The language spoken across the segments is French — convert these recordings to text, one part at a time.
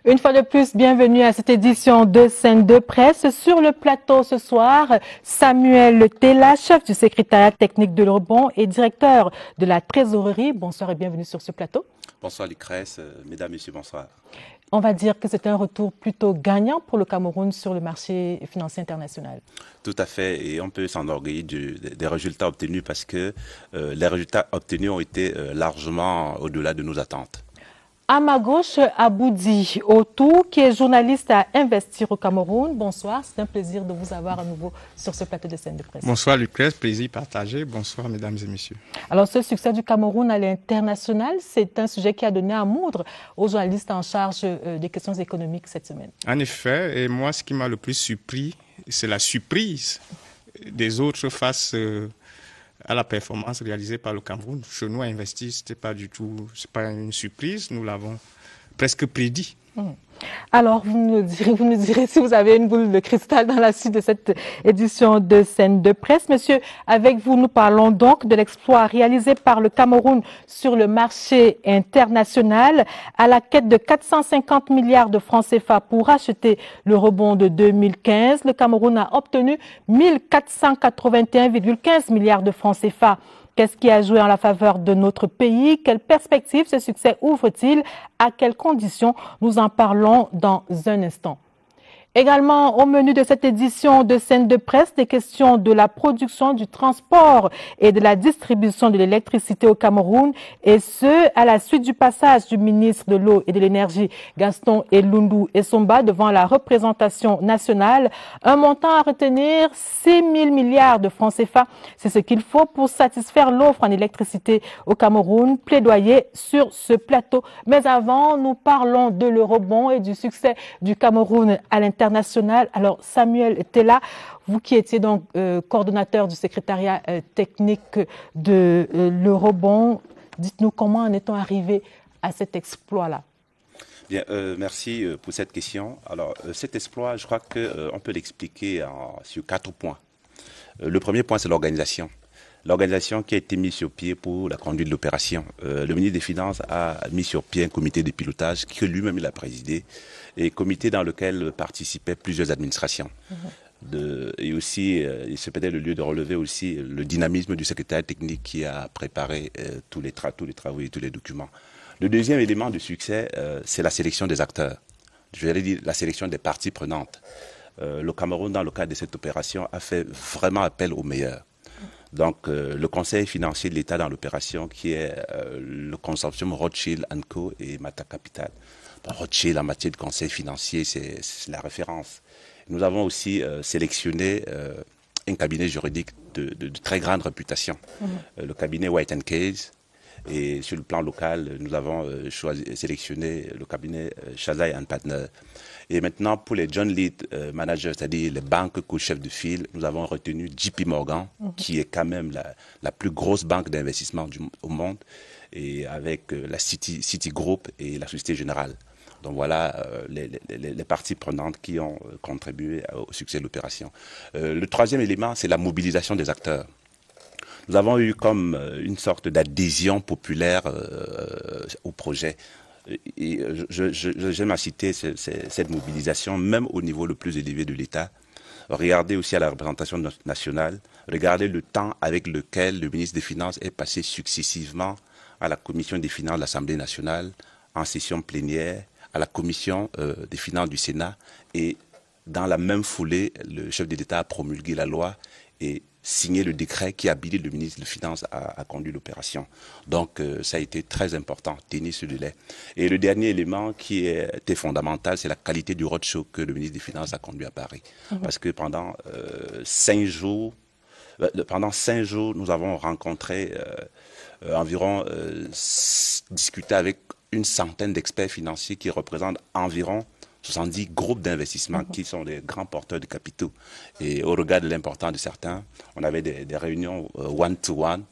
Une fois de plus, bienvenue à cette édition de Scène de presse. Sur le plateau ce soir, Samuel Tella, chef du secrétariat technique de l'Eurebond et directeur de la trésorerie. Bonsoir et bienvenue sur ce plateau. Bonsoir Lucrèce, mesdames, messieurs, bonsoir. On va dire que c'est un retour plutôt gagnant pour le Cameroun sur le marché financier international. Tout à fait, et on peut s'enorgueillir des résultats obtenus parce que les résultats obtenus ont été largement au-delà de nos attentes. À ma gauche, Aboudi Otou, qui est journaliste à Investir au Cameroun. Bonsoir, c'est un plaisir de vous avoir à nouveau sur ce plateau de Scène de presse. Bonsoir Lucrèce, plaisir partagé. Bonsoir mesdames et messieurs. Alors ce succès du Cameroun à l'international, c'est un sujet qui a donné à moudre aux journalistes en charge des questions économiques cette semaine. En effet, et moi ce qui m'a le plus surpris, c'est la surprise des autres face à la performance réalisée par le Cameroun. Chez nous, à Investir, ce n'est pas une surprise, nous l'avons presque prédit. Alors, vous nous direz si vous avez une boule de cristal dans la suite de cette édition de Scène de presse. Monsieur, avec vous, nous parlons donc de l'exploit réalisé par le Cameroun sur le marché international à la quête de 450 milliards de francs CFA pour acheter le rebond de 2015. Le Cameroun a obtenu 1481,15 milliards de francs CFA. Qu'est-ce qui a joué en la faveur de notre pays? Quelles perspectives ce succès ouvre-t-il? À quelles conditions? Nous en parlons dans un instant. Également au menu de cette édition de Scène de presse, des questions de la production, du transport et de la distribution de l'électricité au Cameroun, et ce, à la suite du passage du ministre de l'Eau et de l'Énergie, Gaston Elundou Essomba, devant la représentation nationale. Un montant à retenir, 6 000 milliards de francs CFA. C'est ce qu'il faut pour satisfaire l'offre en électricité au Cameroun. Plaidoyer sur ce plateau. Mais avant, nous parlons de l'Eurobond et du succès du Cameroun à l'international. Alors, Samuel Tella, vous qui étiez donc coordonnateur du secrétariat technique de l'Eurobond, dites-nous comment en est-on arrivé à cet exploit-là? Bien, merci pour cette question. Alors, cet exploit, je crois qu'on peut l'expliquer sur 4 points. Le premier point, c'est l'organisation. L'organisation qui a été mise sur pied pour la conduite de l'opération. Le ministre des Finances a mis sur pied un comité de pilotage que lui-même il a présidé, et comité dans lequel participaient plusieurs administrations. Et aussi, c'est peut-être le lieu de relever aussi le dynamisme du secrétaire technique qui a préparé tous les travaux et tous les documents. Le deuxième élément de succès, c'est la sélection des acteurs. Je vais dire la sélection des parties prenantes. Le Cameroun, dans le cadre de cette opération, a fait vraiment appel aux meilleurs. Donc, le conseil financier de l'État dans l'opération, qui est le consortium Rothschild & Co et Mata Capital. Rothschild, en matière de conseil financier, c'est la référence. Nous avons aussi sélectionné un cabinet juridique de très grande réputation, le cabinet White & Case. Et sur le plan local, nous avons sélectionné le cabinet Chazay & Partner. Et maintenant, pour les John Lead Managers, c'est-à-dire les banques co-chefs de file, nous avons retenu JP Morgan, qui est quand même la plus grosse banque d'investissement au monde, et avec la Citigroup et la Société Générale. Donc voilà les parties prenantes qui ont contribué au succès de l'opération. Le troisième élément, c'est la mobilisation des acteurs. Nous avons eu comme une sorte d'adhésion populaire au projet. Et j'aime à citer cette mobilisation, même au niveau le plus élevé de l'État. Regardez aussi à la représentation nationale, regardez le temps avec lequel le ministre des Finances est passé successivement à la commission des finances de l'Assemblée nationale, en session plénière, à la commission des finances du Sénat, et dans la même foulée, le chef de l'État a promulgué la loi et signé le décret qui habilite le ministre des Finances à conduire l'opération. Donc, ça a été très important, tenir ce délai. Et le dernier élément qui était fondamental, c'est la qualité du roadshow que le ministre des Finances a conduit à Paris. Parce que pendant 5 jours, nous avons rencontré discuté avec une centaine d'experts financiers qui représentent environ 70 groupes d'investissement qui sont des grands porteurs de capitaux. Et au regard de l'importance de certains, on avait des réunions one-to-one,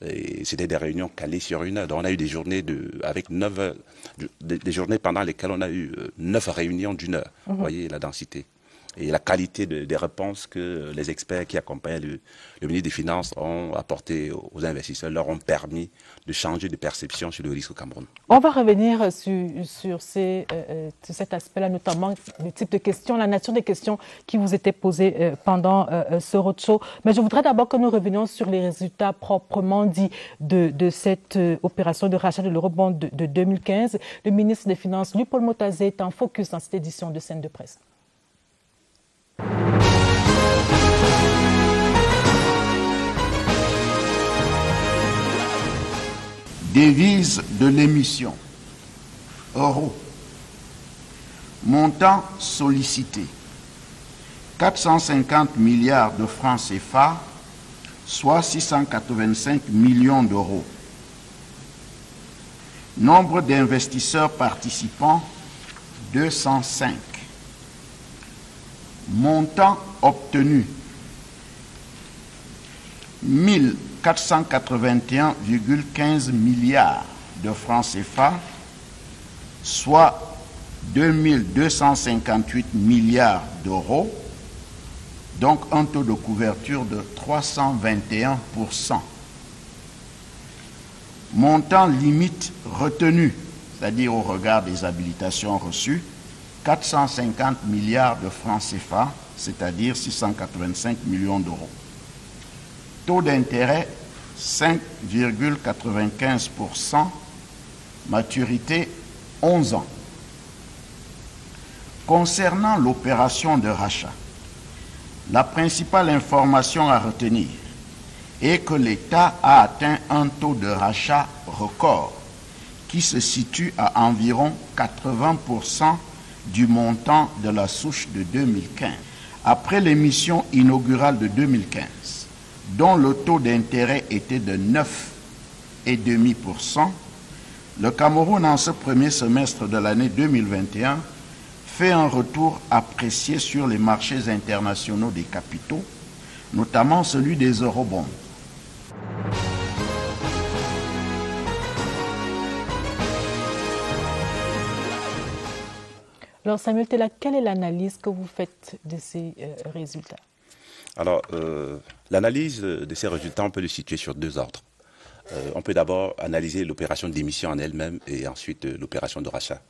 et c'était des réunions calées sur 1 heure. Donc on a eu des journées avec 9 heures, des journées pendant lesquelles on a eu 9 réunions d'1 heure. Vous voyez la densité. et la qualité des réponses que les experts qui accompagnent le ministre des Finances ont apporté aux investisseurs leur ont permis de changer de perception sur le risque au Cameroun. On va revenir sur cet aspect-là, notamment le type de questions, la nature des questions qui vous étaient posées pendant ce roadshow. Mais je voudrais d'abord que nous revenions sur les résultats proprement dits de cette opération de rachat de l'eurobond de 2015. Le ministre des Finances, Louis-Paul Motazé, est en focus dans cette édition de Scène de Presse. Devise de l'émission. Euro. Montant sollicité. 450 milliards de francs CFA, soit 685 millions d'euros. Nombre d'investisseurs participants, 205. Montant obtenu, 1481,15 milliards de francs CFA, soit 2258 milliards d'euros, donc un taux de couverture de 321%. Montant limite retenu, c'est-à-dire au regard des habilitations reçues, 450 milliards de francs CFA, c'est-à-dire 685 millions d'euros. Taux d'intérêt 5,95%, maturité 11 ans. Concernant l'opération de rachat, la principale information à retenir est que l'État a atteint un taux de rachat record qui se situe à environ 80% du montant de la souche de 2015. Après l'émission inaugurale de 2015, dont le taux d'intérêt était de 9,5%, le Cameroun, en ce premier semestre de l'année 2021, fait un retour apprécié sur les marchés internationaux des capitaux, notamment celui des eurobonds. Alors Samuel Tella, quelle est l'analyse que vous faites de ces résultats? Alors, l'analyse de ces résultats, on peut le situer sur deux ordres. On peut d'abord analyser l'opération d'émission en elle-même et ensuite l'opération de rachat.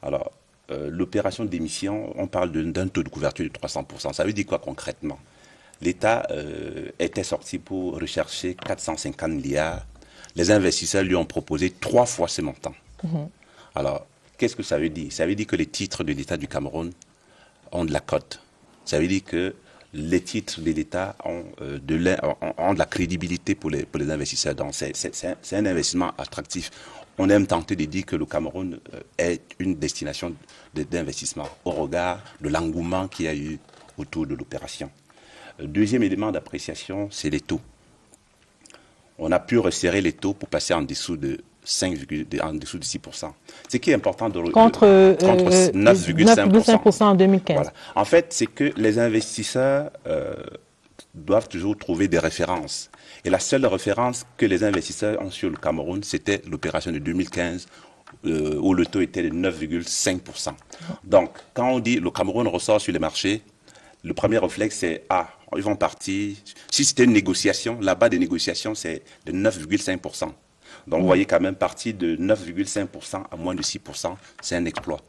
Alors, l'opération d'émission, on parle d'un taux de couverture de 300%. Ça veut dire quoi concrètement? L'État était sorti pour rechercher 450 milliards. Les investisseurs lui ont proposé 3 fois ce montant. Alors, qu'est-ce que ça veut dire? Ça veut dire que les titres de l'État du Cameroun ont de la cote. Ça veut dire que les titres de l'État ont de la crédibilité pour les investisseurs. Donc, c'est un investissement attractif. On aime tenter de dire que le Cameroun est une destination d'investissement au regard de l'engouement qu'il y a eu autour de l'opération. Deuxième élément d'appréciation, c'est les taux. On a pu resserrer les taux pour passer en dessous de 6%. Ce qui est important contre 9,5% en 2015. Voilà. En fait, c'est que les investisseurs doivent toujours trouver des références. Et la seule référence que les investisseurs ont sur le Cameroun, c'était l'opération de 2015, où le taux était de 9,5%. Donc, quand on dit le Cameroun ressort sur les marchés, le premier réflexe, c'est ils vont partir. Si c'était une négociation, la base des négociations, c'est de 9,5%. Donc, vous voyez quand même partir de 9,5% à moins de 6%, c'est un exploit.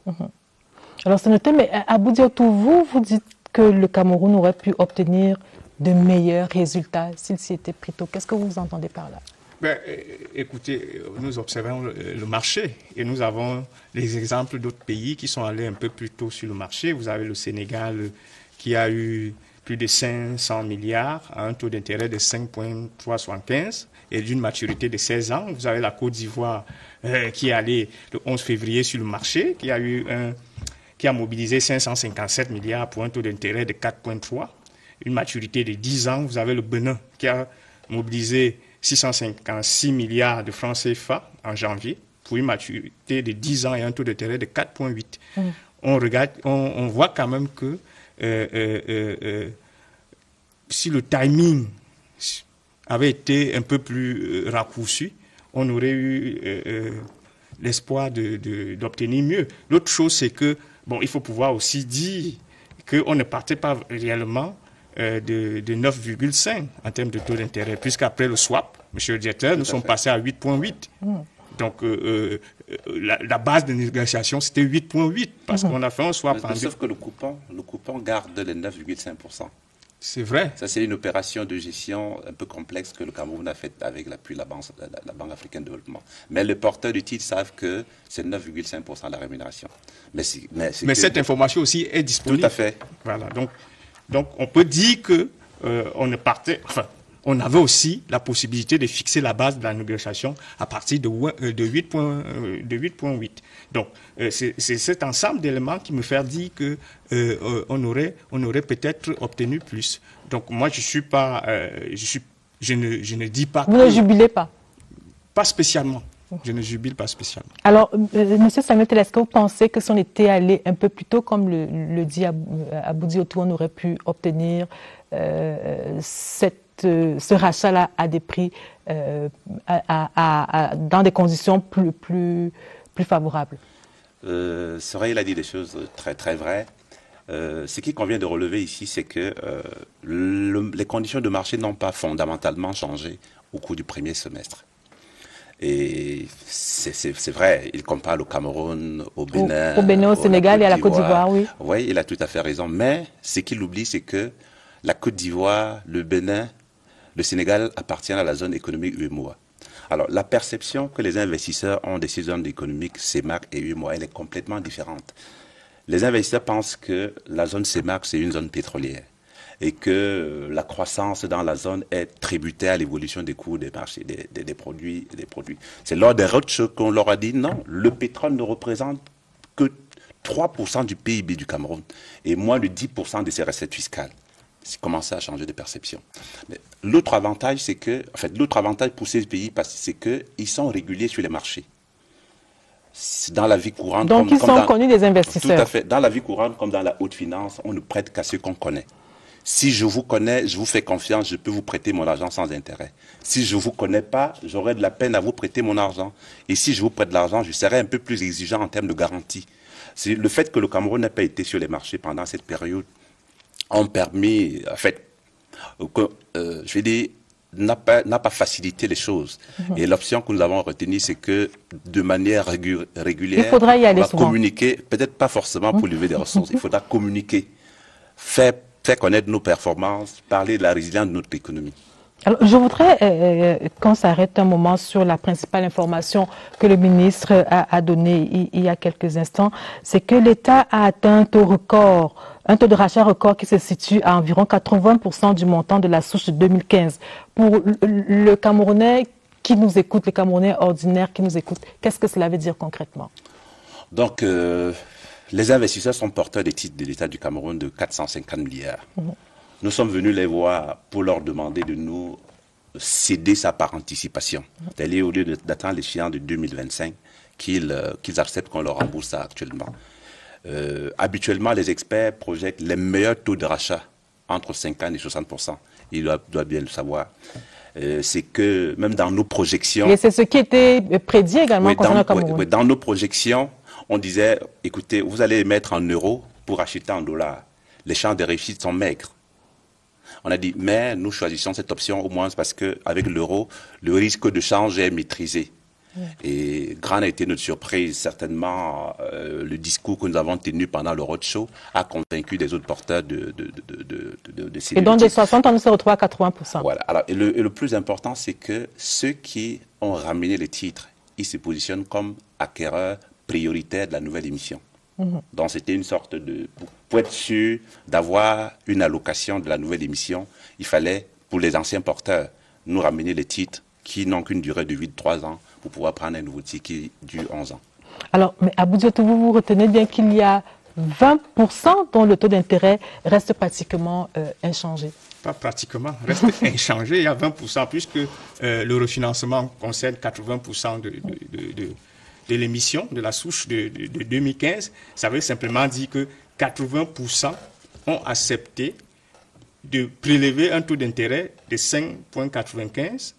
Alors, c'est noté, mais à Boudiatou, vous dites que le Cameroun aurait pu obtenir de meilleurs résultats s'il s'y était pris tôt. Qu'est-ce que vous entendez par là? Écoutez, nous observons le marché et nous avons les exemples d'autres pays qui sont allés un peu plus tôt sur le marché. Vous avez le Sénégal qui a eu plus de 500 milliards à un taux d'intérêt de 5,375 et d'une maturité de 16 ans. Vous avez la Côte d'Ivoire qui est allée le 11 février sur le marché, qui a mobilisé 557 milliards pour un taux d'intérêt de 4,3, une maturité de 10 ans. Vous avez le Bénin qui a mobilisé 656 milliards de francs CFA en janvier pour une maturité de 10 ans et un taux d'intérêt de 4,8. On voit quand même que si le timing avait été un peu plus raccourci, on aurait eu l'espoir d'obtenir mieux. L'autre chose, c'est que, il faut pouvoir aussi dire qu'on ne partait pas réellement de 9,5 en termes de taux d'intérêt, puisqu'après le swap, monsieur le directeur, nous sommes passés à 8,8. Donc, la base de négociation, c'était 8,8 parce qu'on a fait un swap. Sauf que le coupon garde les 9,5%. C'est vrai. Ça, c'est une opération de gestion un peu complexe que le Cameroun a faite avec l'appui de la Banque africaine de développement. Mais les porteurs du titre savent que c'est 9,5% de la rémunération. Mais cette information aussi est disponible. Tout à fait. Voilà. Donc on peut dire que on avait aussi la possibilité de fixer la base de la négociation à partir de 8,8. Donc, c'est cet ensemble d'éléments qui me fait dire que on aurait peut-être obtenu plus. Donc, moi, je ne dis pas. Vous ne jubilez pas? Pas spécialement. Je ne jubile pas spécialement. Alors, Monsieur Samuel Tel, est-ce que vous pensez que si on était allé un peu plus tôt, comme le dit Abou Diatou, on aurait pu obtenir ce rachat-là à des prix, dans des conditions plus favorables? Soraya a dit des choses très, très vraies. Ce qui convient de relever ici, c'est que les conditions de marché n'ont pas fondamentalement changé au cours du premier semestre. Et c'est vrai, il compare le Cameroun au Bénin. Au Bénin, au Sénégal et à la Côte d'Ivoire, oui. Oui, il a tout à fait raison. Mais ce qu'il oublie, c'est que la Côte d'Ivoire, le Bénin, le Sénégal appartiennent à la zone économique UEMOA. Alors, la perception que les investisseurs ont de ces zones économiques, CEMAC et UEMOA, elle est complètement différente. Les investisseurs pensent que la zone CEMAC, c'est une zone pétrolière et que la croissance dans la zone est tributaire à l'évolution des cours des marchés, des produits. C'est lors des roadshows qu'on leur a dit non, le pétrole ne représente que 3% du PIB du Cameroun et moins de 10% de ses recettes fiscales. C'est commencé à changer de perception. L'autre avantage, c'est que, l'autre avantage pour ces pays, c'est qu'ils sont réguliers sur les marchés. Dans la vie courante. Donc, ils sont connus des investisseurs. Tout à fait. Dans la vie courante, comme dans la haute finance, on ne prête qu'à ceux qu'on connaît. Si je vous connais, je vous fais confiance, je peux vous prêter mon argent sans intérêt. Si je ne vous connais pas, j'aurai de la peine à vous prêter mon argent. Et si je vous prête de l'argent, je serai un peu plus exigeant en termes de garantie. C'est le fait que le Cameroun n'a pas été sur les marchés pendant cette période ont permis, je vais dire, n'a pas facilité les choses. Et l'option que nous avons retenue, c'est que de manière régulière, il faudra y aller on va souvent. communiquer, peut-être pas forcément pour lever des ressources, il faudra communiquer, faire connaître nos performances, parler de la résilience de notre économie. Alors, je voudrais qu'on s'arrête un moment sur la principale information que le ministre a donnée il y a quelques instants, c'est que l'État a atteint un taux record, un taux de rachat record qui se situe à environ 80% du montant de la souche de 2015. Pour le Camerounais qui nous écoute, les Camerounais ordinaires qui nous écoutent, qu'est-ce que cela veut dire concrètement? Donc, les investisseurs sont porteurs des titres de l'État du Cameroun de 450 milliards. Nous sommes venus les voir pour leur demander de nous céder ça par anticipation. C'est-à-dire, au lieu d'attendre l'échéance de 2025, qu'ils acceptent qu'on leur rembourse ça actuellement. Habituellement, les experts projettent les meilleurs taux de rachat entre 50 et 60%. Ils doivent bien le savoir. C'est que même dans nos projections... Et c'est ce qui était prédit également concernant le Cameroun. Oui, dans nos projections, on disait, écoutez, vous allez mettre en euros pour acheter en dollars. Les chances de réussite sont maigres. On a dit, mais nous choisissons cette option au moins parce qu'avec l'euro, le risque de change est maîtrisé. Et grande a été notre surprise, certainement, le discours que nous avons tenu pendant le roadshow a convaincu des autres porteurs de ces... Et donc, des 60, on se retrouve à 80%. Voilà. Alors, et le plus important, c'est que ceux qui ont ramené les titres, ils se positionnent comme acquéreurs prioritaires de la nouvelle émission. Donc, c'était une sorte de... Pour être sûr d'avoir une allocation de la nouvelle émission, il fallait, pour les anciens porteurs, nous ramener les titres qui n'ont qu'une durée de vie de 3 ans pour pouvoir prendre un nouveau titre qui dure 11 ans. Alors, mais Abou Diatou, vous retenez bien qu'il y a 20% dont le taux d'intérêt reste pratiquement inchangé. Pas pratiquement, reste inchangé. Il y a 20% puisque le refinancement concerne 80% de l'émission, de la souche de 2015. Ça veut simplement dire que 80% ont accepté de prélever un taux d'intérêt de 5,95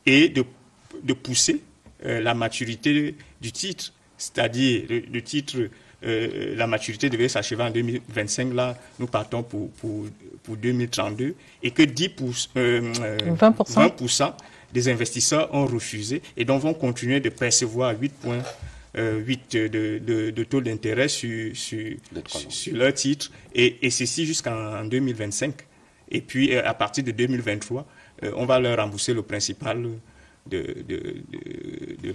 et de pousser la maturité du titre. C'est-à-dire, le titre la maturité devait s'achever en 2025. Là, nous partons pour 2032 et que 20% des investisseurs ont refusé et donc vont continuer de percevoir 8,8 de taux d'intérêt sur leur titre et ceci jusqu'en 2025. Et puis, à partir de 2023, on va leur rembourser le principal de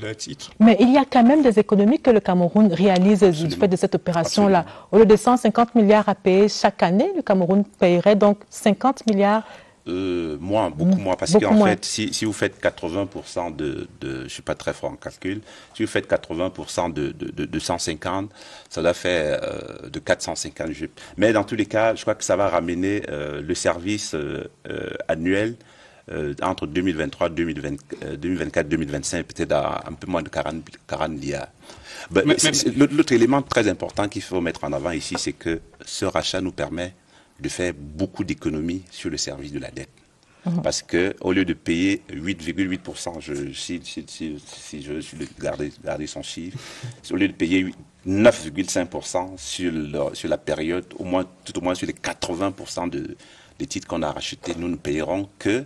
leur titre. Mais il y a quand même des économies que le Cameroun réalise du fait de cette opération-là. Au lieu de 150 milliards à payer chaque année, le Cameroun paierait donc 50 milliards. Beaucoup moins, parce qu'en fait, si vous faites 80% je suis pas très fort en calcul, si vous faites 80% de 150, ça doit faire de 450. Mais dans tous les cas, je crois que ça va ramener le service annuel entre 2023, 2024, 2025, peut-être à un peu moins de 40 milliards. L'autre élément très important qu'il faut mettre en avant ici, c'est que ce rachat nous permet de faire beaucoup d'économies sur le service de la dette. Parce que au lieu de payer 8,8%, si je suis de garder son chiffre, au lieu de payer 9,5% sur la période, tout au moins sur les 80% des titres qu'on a rachetés, nous ne payerons que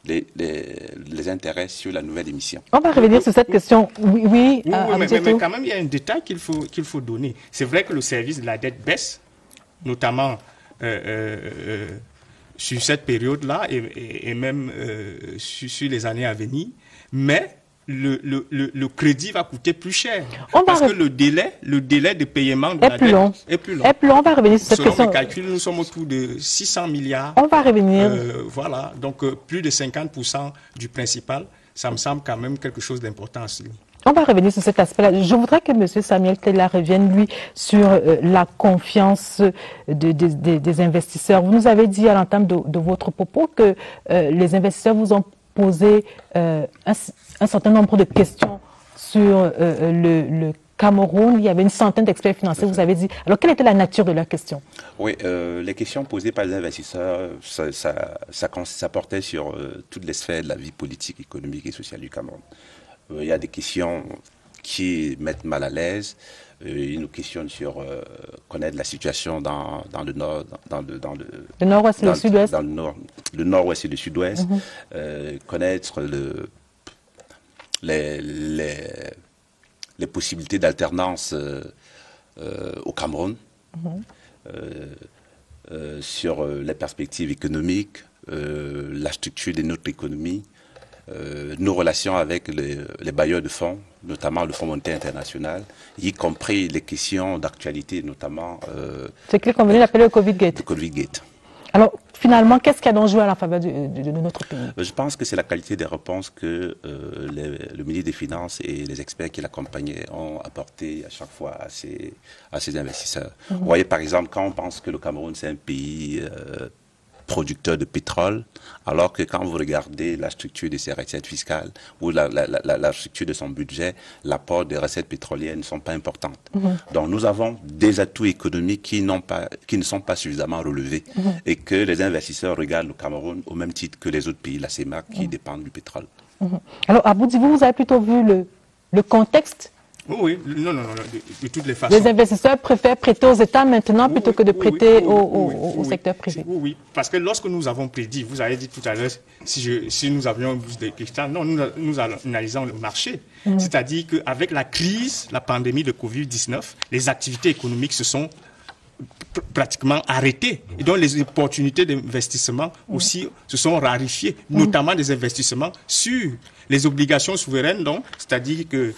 les intérêts sur la nouvelle émission. On va revenir sur cette question. Oui, mais quand même, il y a un détail qu'il faut donner. C'est vrai que le service de la dette baisse, notamment sur cette période-là et même sur les années à venir, mais le crédit va coûter plus cher parce que le délai de paiement de la dette est plus long. On va revenir sur cette question. Selon mes calculs, nous sommes autour de 600 milliards. On va revenir. Voilà, donc plus de 50% du principal, ça me semble quand même quelque chose d'important. On va revenir sur cet aspect-là. Je voudrais que M. Samuel Tella revienne, lui, sur la confiance des investisseurs. Vous nous avez dit à l'entame de votre propos que les investisseurs vous ont posé un certain nombre de questions sur le Cameroun. Il y avait une centaine d'experts financiers, vous avez dit. Alors, quelle était la nature de leurs questions? Oui, les questions posées par les investisseurs, ça portait sur toutes les sphères de la vie politique, économique et sociale du Cameroun. Il y a des questions qui mettent mal à l'aise. Ils nous questionnent sur connaître la situation dans le nord, le nord-ouest et le sud-ouest. Le nord-ouest et le sud-ouest. Connaître les possibilités d'alternance au Cameroun. Sur les perspectives économiques, la structure de notre économie. Nos relations avec les bailleurs de fonds, notamment le Fonds monétaire international, y compris les questions d'actualité, notamment... ce qu'il convenait d'appeler le Covid-Gate. Le Covid-Gate. Alors, finalement, qu'est-ce qui a donc joué à la faveur de notre pays? Je pense que c'est la qualité des réponses que le ministre des Finances et les experts qui l'accompagnaient ont apporté à chaque fois à ces investisseurs. Vous voyez, par exemple, quand on pense que le Cameroun, c'est un pays... producteur de pétrole, alors que quand vous regardez la structure de ses recettes fiscales ou la structure de son budget, l'apport des recettes pétrolières ne sont pas importantes. Donc nous avons des atouts économiques qui ne sont pas suffisamment relevés et que les investisseurs regardent le Cameroun au même titre que les autres pays, la CEMAC, qui dépendent du pétrole. Alors, Aboudi, vous avez plutôt vu le contexte? Oui, non, de toutes les façons. Les investisseurs préfèrent prêter aux États maintenant plutôt que de prêter au secteur privé. Oui, parce que lorsque nous avons prédit, vous avez dit tout à l'heure, si nous avions des questions, non, nous analysons le marché. C'est-à-dire qu'avec la crise, la pandémie de Covid-19, les activités économiques se sont pratiquement arrêtées. Et donc les opportunités d'investissement aussi se sont raréfiées, notamment des investissements sur les obligations souveraines, donc, c'est-à-dire que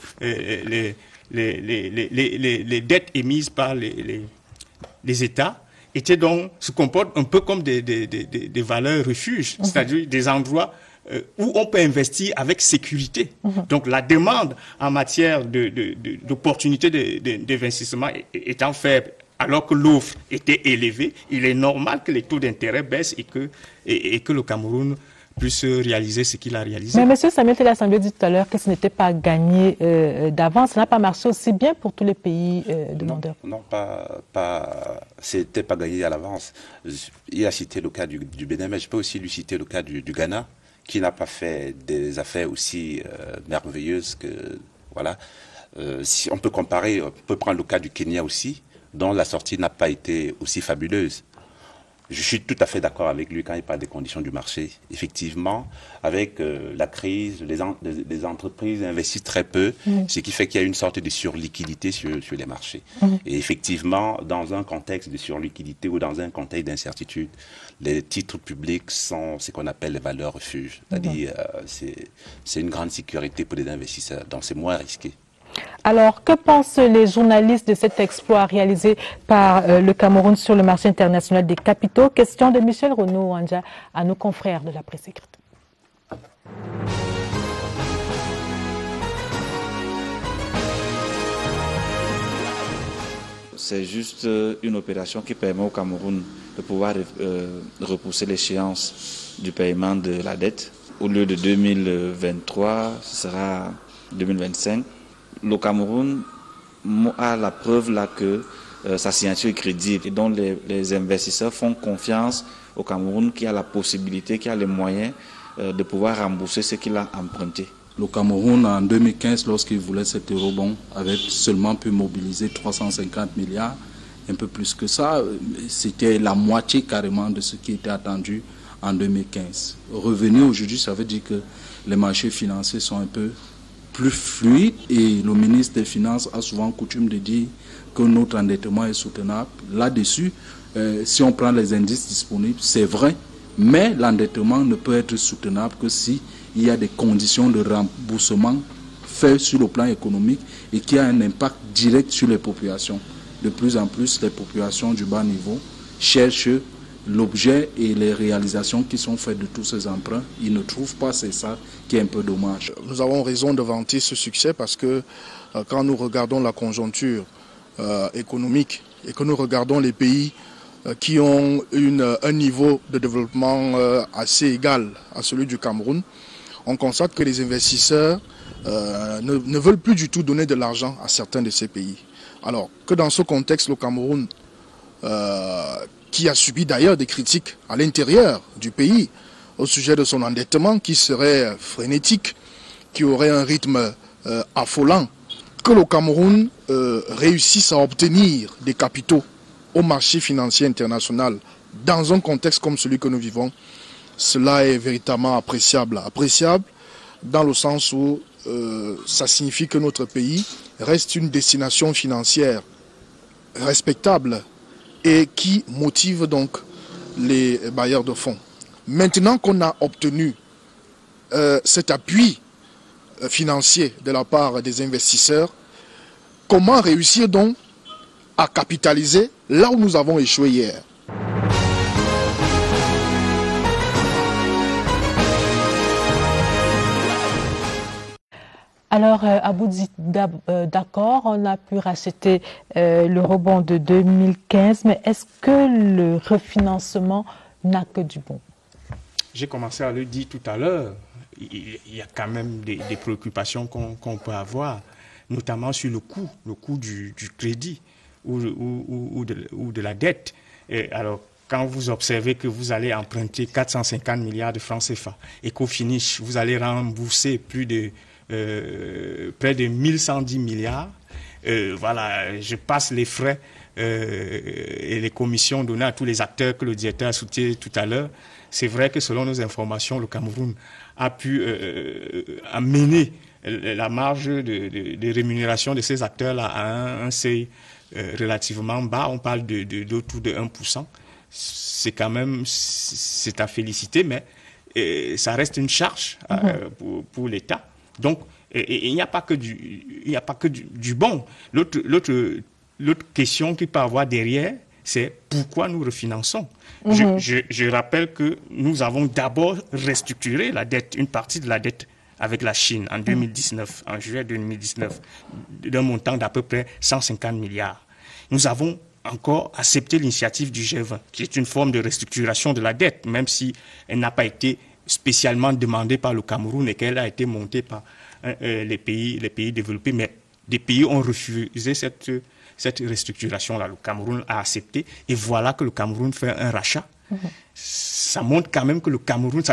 les dettes émises par les États se comportent un peu comme des valeurs refuges, c'est-à-dire des endroits où on peut investir avec sécurité. Donc la demande en matière d'opportunités d'investissement étant faible, alors que l'offre était élevée, il est normal que les taux d'intérêt baissent et que le Cameroun puisse réaliser ce qu'il a réalisé. Mais M. Samuel Tella semblait dire tout à l'heure que ce n'était pas gagné d'avance. Ça n'a pas marché aussi bien pour tous les pays demandeurs. Non, c'était pas gagné à l'avance. Il a cité le cas du Bénin, mais je peux aussi lui citer le cas du Ghana, qui n'a pas fait des affaires aussi merveilleuses que... Voilà. Si on peut comparer, on peut prendre le cas du Kenya aussi, dont la sortie n'a pas été aussi fabuleuse. Je suis tout à fait d'accord avec lui quand il parle des conditions du marché. Effectivement, avec la crise, les entreprises investissent très peu, ce qui fait qu'il y a une sorte de surliquidité sur les marchés. Et effectivement, dans un contexte de surliquidité ou dans un contexte d'incertitude, les titres publics sont ce qu'on appelle les valeurs refuges. C'est-à-dire, c'est une grande sécurité pour les investisseurs, donc c'est moins risqué. Alors, que pensent les journalistes de cet exploit réalisé par le Cameroun sur le marché international des capitaux? Question de Michel Renaud-Wanja à nos confrères de la presse écrite. C'est juste une opération qui permet au Cameroun de pouvoir repousser l'échéance du paiement de la dette. Au lieu de 2023, ce sera 2025. Le Cameroun a la preuve là que sa signature est crédible et donc les investisseurs font confiance au Cameroun qui a la possibilité, qui a les moyens de pouvoir rembourser ce qu'il a emprunté. Le Cameroun, en 2015, lorsqu'il voulait cet eurobond, avait seulement pu mobiliser 350 milliards, un peu plus que ça. C'était la moitié carrément de ce qui était attendu en 2015. Revenir aujourd'hui, ça veut dire que les marchés financiers sont un peu plus fluide et le ministre des Finances a souvent coutume de dire que notre endettement est soutenable. Là-dessus, si on prend les indices disponibles, c'est vrai, mais l'endettement ne peut être soutenable que s'il y a des conditions de remboursement faites sur le plan économique et qui a un impact direct sur les populations. De plus en plus, les populations du bas niveau cherchent l'objet et les réalisations qui sont faites de tous ces emprunts. Ils ne trouvent pas, c'est ça qui est un peu dommage. Nous avons raison de vanter ce succès parce que quand nous regardons la conjoncture économique et que nous regardons les pays qui ont un niveau de développement assez égal à celui du Cameroun, on constate que les investisseurs ne veulent plus du tout donner de l'argent à certains de ces pays. Alors que dans ce contexte, le Cameroun, qui a subi d'ailleurs des critiques à l'intérieur du pays au sujet de son endettement qui serait frénétique, qui aurait un rythme affolant, que le Cameroun réussisse à obtenir des capitaux au marché financier international dans un contexte comme celui que nous vivons, cela est véritablement appréciable. Appréciable dans le sens où ça signifie que notre pays reste une destination financière respectable et qui motive donc les bailleurs de fonds. Maintenant qu'on a obtenu cet appui financier de la part des investisseurs, comment réussir donc à capitaliser là où nous avons échoué hier? Alors, Aboudi, d'accord, on a pu racheter le rebond de 2015, mais est-ce que le refinancement n'a que du bon? J'ai commencé à le dire tout à l'heure, il y a quand même des préoccupations qu'on peut avoir, notamment sur le coût du crédit ou de la dette. Et alors, quand vous observez que vous allez emprunter 450 milliards de francs CFA et qu'au finish, vous allez rembourser près de 1110 milliards, voilà, je passe les frais et les commissions données à tous les acteurs que le directeur a cité tout à l'heure. C'est vrai que selon nos informations, le Cameroun a pu amener la marge de rémunération de ces acteurs-là à un seuil relativement bas. On parle d'autour de 1%. C'est quand même, c'est à féliciter, mais ça reste une charge pour l'État. Donc, il n'y a pas que du bon. L'autre question qu'il peut avoir derrière, c'est pourquoi nous refinançons. Je rappelle que nous avons d'abord restructuré la dette, une partie de la dette avec la Chine en 2019, en juillet 2019, d'un montant d'à peu près 150 milliards. Nous avons encore accepté l'initiative du G20, qui est une forme de restructuration de la dette, même si elle n'a pas été spécialement demandée par le Cameroun et qu'elle a été montée par les pays développés, mais des pays ont refusé cette restructuration-là. Le Cameroun a accepté et voilà que le Cameroun fait un rachat. Ça montre quand même que le Cameroun,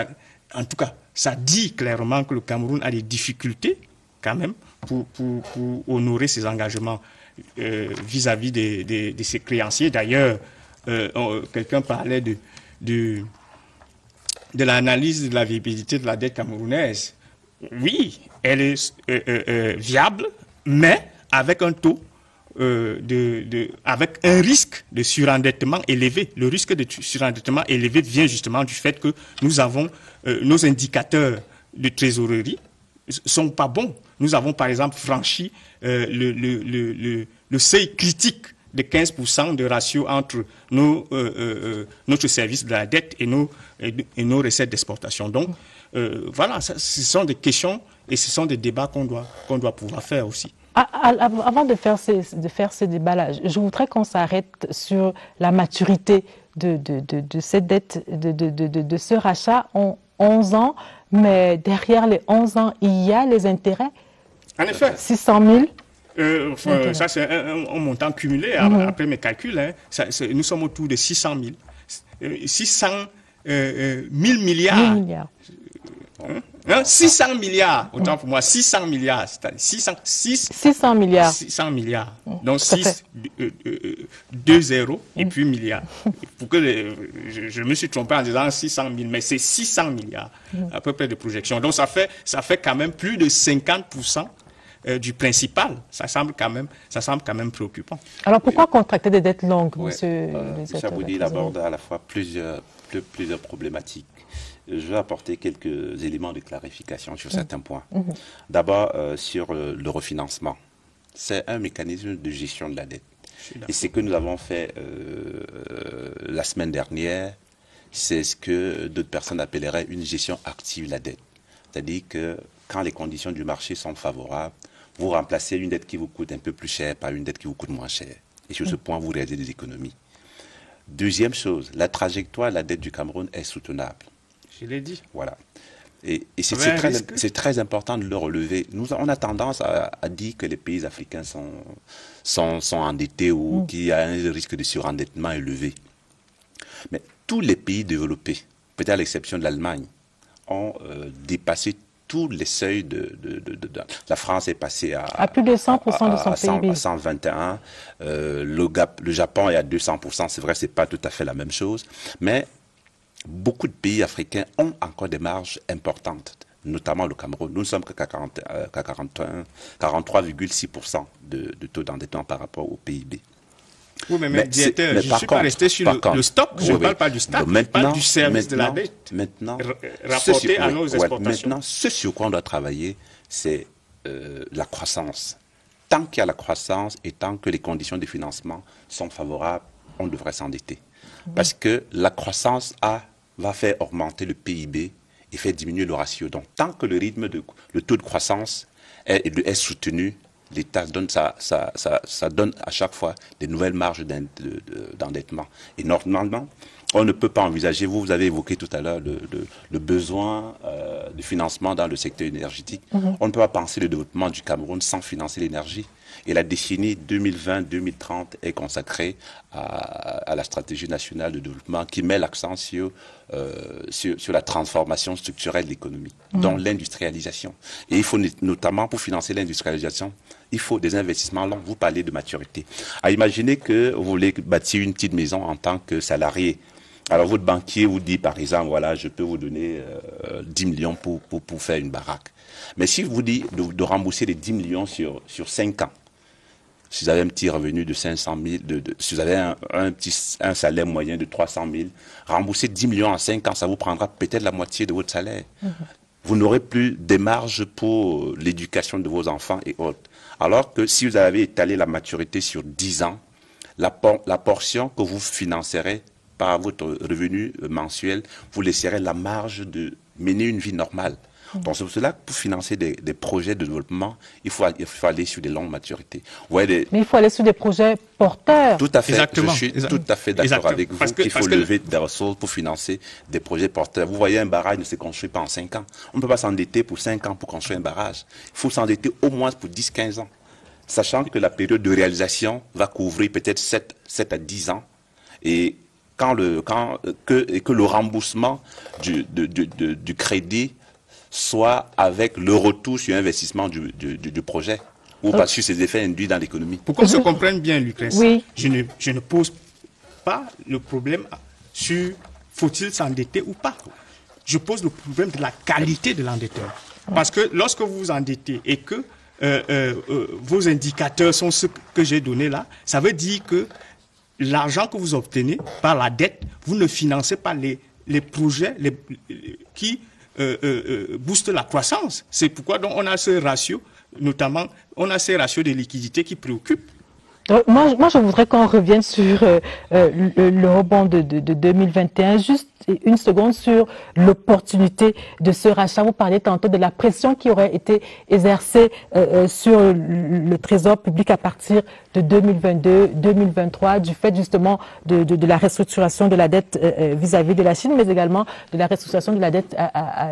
en tout cas, ça dit clairement que le Cameroun a des difficultés quand même pour honorer ses engagements vis-à-vis de ses créanciers. D'ailleurs, quelqu'un parlait de l'analyse de la viabilité de la dette camerounaise. Oui, elle est viable, mais avec un taux avec un risque de surendettement élevé. Le risque de surendettement élevé vient justement du fait que nous avons nos indicateurs de trésorerie sont pas bons. Nous avons par exemple franchi le seuil critique de 15% de ratio entre notre service de la dette et nos recettes d'exportation. Donc, voilà, ce sont des questions et ce sont des débats qu'on doit pouvoir faire aussi. Avant de faire ce débat-là, je voudrais qu'on s'arrête sur la maturité de cette dette, de ce rachat en 11 ans, mais derrière les 11 ans, il y a les intérêts. En effet. 600 000. Ça, c'est un montant cumulé après mes calculs. Hein. Nous sommes autour de 600 000. 600 000 milliards. 1000 milliards. 600 milliards, autant pour moi, 600 milliards, c'est-à-dire 600 milliards. 600 milliards. Donc 6, 2 zéros et puis milliards. Pour que je me suis trompé en disant 600 000, mais c'est 600 milliards à peu près de projection. Donc ça fait quand même plus de 50% du principal. Ça semble quand même préoccupant. Alors pourquoi contracter des dettes longues, monsieur M. Aboudi aborde à la fois plusieurs problématiques. Je vais apporter quelques éléments de clarification sur certains points. D'abord, sur le refinancement. C'est un mécanisme de gestion de la dette. Et ce que nous avons fait la semaine dernière, c'est ce que d'autres personnes appelleraient une gestion active de la dette. C'est-à-dire que quand les conditions du marché sont favorables, vous remplacez une dette qui vous coûte un peu plus cher par une dette qui vous coûte moins cher. Et sur ce point, vous réalisez des économies. Deuxième chose, la trajectoire de la dette du Cameroun est soutenable. Je l'ai dit. Voilà. Et c'est très important de le relever. On a tendance à dire que les pays africains sont endettés ou qu'il y a un risque de surendettement élevé. Mais tous les pays développés, peut-être à l'exception de l'Allemagne, ont dépassé tous les seuils la France est passée à plus de 100% de son PIB. À 121. Le Japon est à 200%. C'est vrai, c'est pas tout à fait la même chose. Mais beaucoup de pays africains ont encore des marges importantes, notamment le Cameroun. Nous ne sommes qu'à 43,6% de taux d'endettement par rapport au PIB. Oui, mais je ne suis pas resté sur le stock. Je ne parle pas du stock, je parle du service de la dette. Maintenant, rapporté à nos exportations. Maintenant, ce sur quoi on doit travailler, c'est la croissance. Tant qu'il y a la croissance et tant que les conditions de financement sont favorables, on devrait s'endetter. Parce que la croissance va faire augmenter le PIB et faire diminuer le ratio. Donc, tant que le taux de croissance est soutenu, l'État donne ça donne à chaque fois des nouvelles marges d'endettement. Et normalement, on ne peut pas envisager, vous avez évoqué tout à l'heure le besoin de financement dans le secteur énergétique. On ne peut pas penser le développement du Cameroun sans financer l'énergie. Et la décennie 2020-2030 est consacrée à la stratégie nationale de développement qui met l'accent sur la transformation structurelle de l'économie, dont l'industrialisation. Et il faut notamment, pour financer l'industrialisation, il faut des investissements longs. Vous parlez de maturité. Imaginez que vous voulez bâtir une petite maison en tant que salarié. Alors votre banquier vous dit, par exemple, voilà, je peux vous donner 10 millions pour faire une baraque. Mais si vous dit de rembourser les 10 millions sur 5 ans, si vous avez un petit revenu de 500 000, si vous avez un salaire moyen de 300 000, rembourser 10 millions en 5 ans, ça vous prendra peut-être la moitié de votre salaire. Vous n'aurez plus des marges pour l'éducation de vos enfants et autres. Alors que si vous avez étalé la maturité sur 10 ans, la portion que vous financerez par votre revenu mensuel, vous laisserez la marge de mener une vie normale. Donc c'est pour cela que pour financer des projets de développement, il faut aller sur des longues maturités. Mais il faut aller sur des projets porteurs. Tout à fait. Exactement. Je suis tout à fait d'accord avec vous qu'il faut lever des ressources pour financer des projets porteurs. Vous voyez, un barrage ne se construit pas en 5 ans. On ne peut pas s'endetter pour 5 ans pour construire un barrage. Il faut s'endetter au moins pour 10-15 ans. Sachant que la période de réalisation va couvrir peut-être 7 à 10 ans. Et que le remboursement du crédit soit avec le retour sur investissement du projet, ou pas sur ses effets induits dans l'économie. Pour qu'on se comprenne bien, Lucrèce, oui. je ne pose pas le problème sur faut-il s'endetter ou pas. Je pose le problème de la qualité de l'endettement. Parce que lorsque vous vous endettez et que vos indicateurs sont ceux que j'ai donnés là, ça veut dire que l'argent que vous obtenez par la dette, vous ne financez pas les projets qui boostent la croissance. C'est pourquoi donc, on a ce ratio, notamment, on a ces ratios de liquidité qui préoccupent. Moi, je voudrais qu'on revienne sur le rebond de 2021. Juste une seconde sur l'opportunité de ce rachat. Vous parliez tantôt de la pression qui aurait été exercée sur le Trésor public à partir de 2022-2023 du fait justement de la restructuration de la dette vis-à-vis de la Chine, mais également de la restructuration de la dette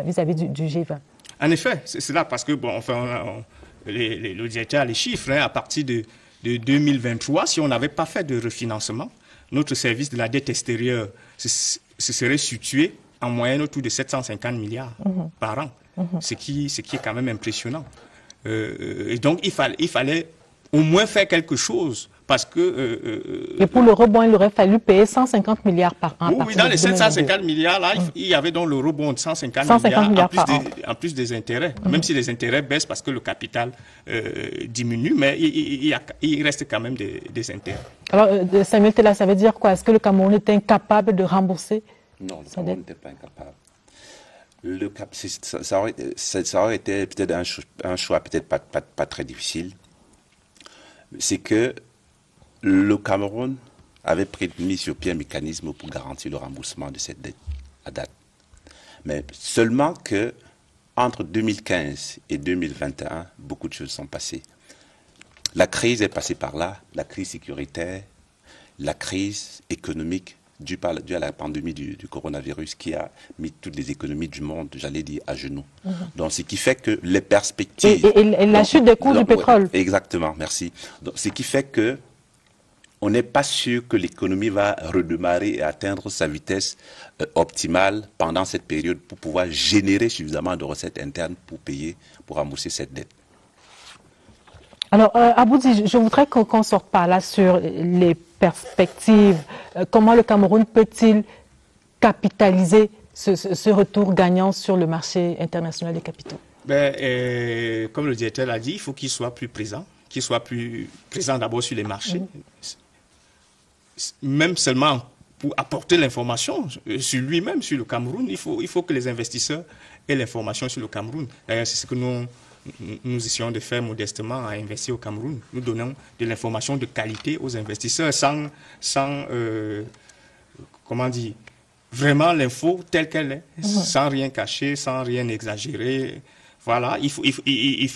vis-à-vis du G20. En effet, c'est là parce que, bon, enfin, le directeur a les chiffres, hein, à partir de 2023, si on n'avait pas fait de refinancement, notre service de la dette extérieure se serait situé en moyenne autour de 750 milliards par an, ce qui est quand même impressionnant. Et donc, il fallait au moins faire quelque chose parce que... et pour le rebond, il aurait fallu payer 150 milliards par an. Oui, dans les 750 milliards, là, il y avait donc le rebond de 150 milliards en plus des intérêts. Même si les intérêts baissent parce que le capital diminue, mais il reste quand même des intérêts. Alors, Samuel Tella, ça veut dire quoi? Est-ce que le Cameroun était incapable de rembourser? Non, le Cameroun n'était pas incapable. Ça aurait été peut-être un choix peut-être pas très difficile. C'est que le Cameroun avait mis sur pied un mécanisme pour garantir le remboursement de cette dette à date. Mais seulement que entre 2015 et 2021, beaucoup de choses sont passées. La crise est passée par là, la crise sécuritaire, la crise économique due à la pandémie du coronavirus qui a mis toutes les économies du monde, j'allais dire, à genoux. Donc, ce qui fait que les perspectives... Et la chute des cours du pétrole. Ouais, exactement, merci. Donc, ce qui fait que on n'est pas sûr que l'économie va redémarrer et atteindre sa vitesse optimale pendant cette période pour pouvoir générer suffisamment de recettes internes pour rembourser cette dette. Alors, Aboudi, je voudrais qu'on sorte par là sur les perspectives. Comment le Cameroun peut-il capitaliser ce retour gagnant sur le marché international des capitaux? Comme le directeur l'a dit, il faut qu'il soit plus présent d'abord sur les marchés. Même seulement pour apporter l'information sur lui-même, sur le Cameroun, il faut que les investisseurs aient l'information sur le Cameroun. D'ailleurs, c'est ce que nous essayons de faire modestement à investir au Cameroun. Nous donnons de l'information de qualité aux investisseurs sans comment dire, vraiment l'info telle qu'elle est, sans rien cacher, sans rien exagérer. Voilà, il faut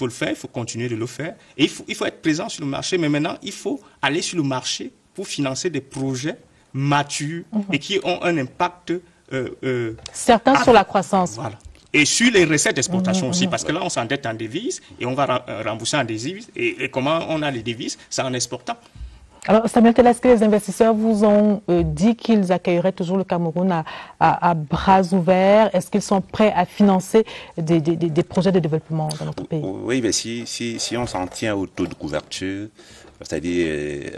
le faire, il faut continuer de le faire. Et il faut être présent sur le marché, mais maintenant, il faut aller sur le marché pour financer des projets matures et qui ont un impact... certains sur la croissance. Voilà. Et sur les recettes d'exportation aussi, parce que là, on s'endette en devises et on va rembourser en devises. Et comment on a les devises? C'est en exportant. Alors, Samuel Tella, est-ce que les investisseurs vous ont dit qu'ils accueilleraient toujours le Cameroun à bras ouverts? Est-ce qu'ils sont prêts à financer des projets de développement dans notre pays? Oui, mais si on s'en tient au taux de couverture, c'est-à-dire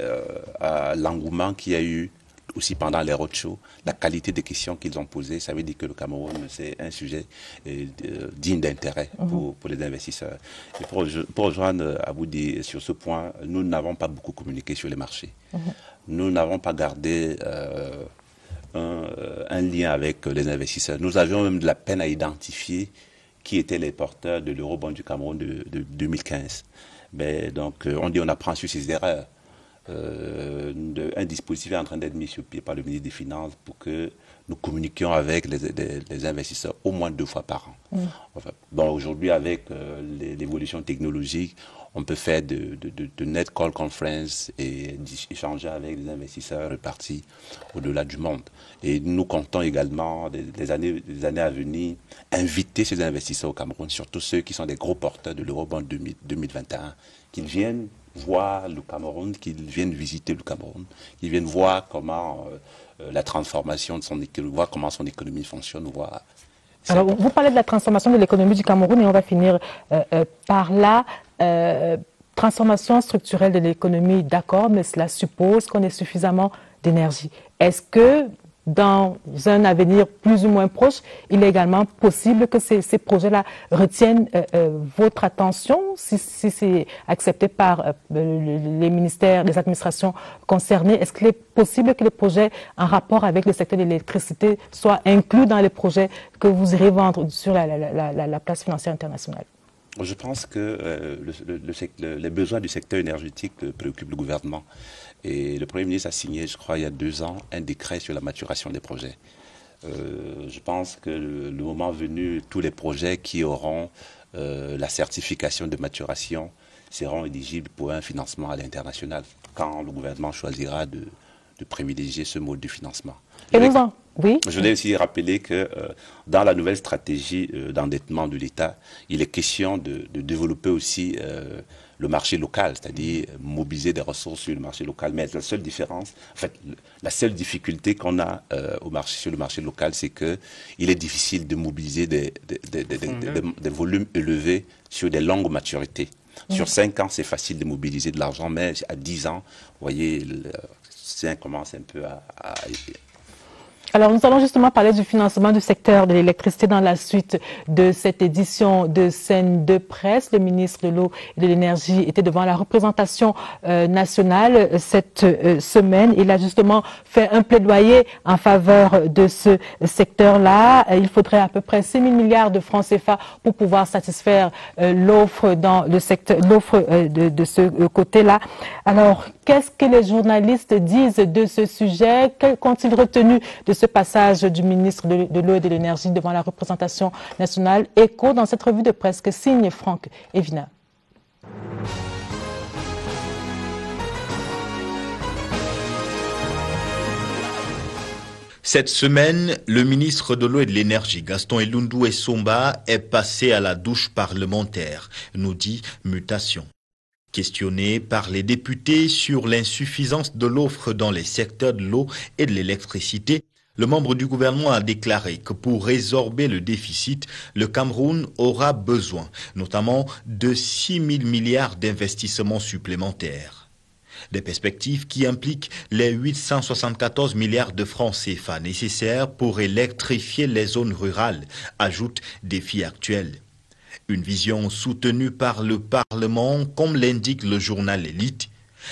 à l'engouement qu'il y a eu aussi pendant les roadshows, la qualité des questions qu'ils ont posées, ça veut dire que le Cameroun, c'est un sujet digne d'intérêt pour les investisseurs. Et pour rejoindre Aboudi sur ce point, nous n'avons pas beaucoup communiqué sur les marchés. Nous n'avons pas gardé un lien avec les investisseurs. Nous avions même de la peine à identifier qui étaient les porteurs de l'eurobond du Cameroun de 2015. Mais donc, on apprend sur ses erreurs. Un dispositif est en train d'être mis sur pied par le ministre des Finances pour que nous communiquions avec les investisseurs au moins 2 fois par an. Enfin, bon, aujourd'hui, avec l'évolution technologique, on peut faire de net call conference et échanger avec les investisseurs répartis au-delà du monde. Et nous comptons également, des années à venir, inviter ces investisseurs au Cameroun, surtout ceux qui sont des gros porteurs de l'Eurobond 2021, qu'ils viennent voir le Cameroun, qu'ils viennent visiter le Cameroun, qu'ils viennent voir comment la transformation de son économie, voir comment son économie fonctionne, voir Alors, vous parlez de la transformation de l'économie du Cameroun et on va finir par là. Transformation structurelle de l'économie, d'accord, mais cela suppose qu'on ait suffisamment d'énergie. Est-ce que dans un avenir plus ou moins proche, il est également possible que ces projets-là retiennent votre attention, si c'est accepté par les ministères, les administrations concernées? Est-ce qu'il est possible que les projets en rapport avec le secteur de l'électricité soient inclus dans les projets que vous irez vendre sur la place financière internationale? Je pense que les besoins du secteur énergétique préoccupent le gouvernement. Et le Premier ministre a signé, je crois, il y a 2 ans, un décret sur la maturation des projets. Je pense que le moment venu, tous les projets qui auront la certification de maturation seront éligibles pour un financement à l'international, quand le gouvernement choisira de privilégier ce mode de financement. Oui. Je voulais aussi rappeler que dans la nouvelle stratégie d'endettement de l'État, il est question de développer aussi le marché local, c'est-à-dire mobiliser des ressources sur le marché local. Mais la seule différence, en fait, la seule difficulté qu'on a sur le marché local, c'est qu'il est difficile de mobiliser des volumes élevés sur des longues maturités. Sur 5 ans, c'est facile de mobiliser de l'argent, mais à 10 ans, vous voyez, ça commence un peu à Alors, nous allons justement parler du financement du secteur de l'électricité dans la suite de cette édition de Scène de presse. Le ministre de l'Eau et de l'Énergie était devant la représentation nationale cette semaine. Il a justement fait un plaidoyer en faveur de ce secteur-là. Il faudrait à peu près 6 000 milliards de francs CFA pour pouvoir satisfaire l'offre dans le secteur, l'offre de ce côté-là. Alors, qu'est-ce que les journalistes disent de ce sujet? Qu'ont-ils retenu de ce passage du ministre de l'Eau et de l'Énergie devant la représentation nationale? Écho dans cette revue de presse que signe Franck Evina. Cette semaine, le ministre de l'Eau et de l'Énergie, Gaston Elundou Essomba, est passé à la douche parlementaire, nous dit Mutation. Questionné par les députés sur l'insuffisance de l'offre dans les secteurs de l'eau et de l'électricité, le membre du gouvernement a déclaré que pour résorber le déficit, le Cameroun aura besoin, notamment de 6 000 milliards d'investissements supplémentaires. Des perspectives qui impliquent les 874 milliards de francs CFA nécessaires pour électrifier les zones rurales, ajoute Défi Actuel. Une vision soutenue par le Parlement, comme l'indique le journal Élite.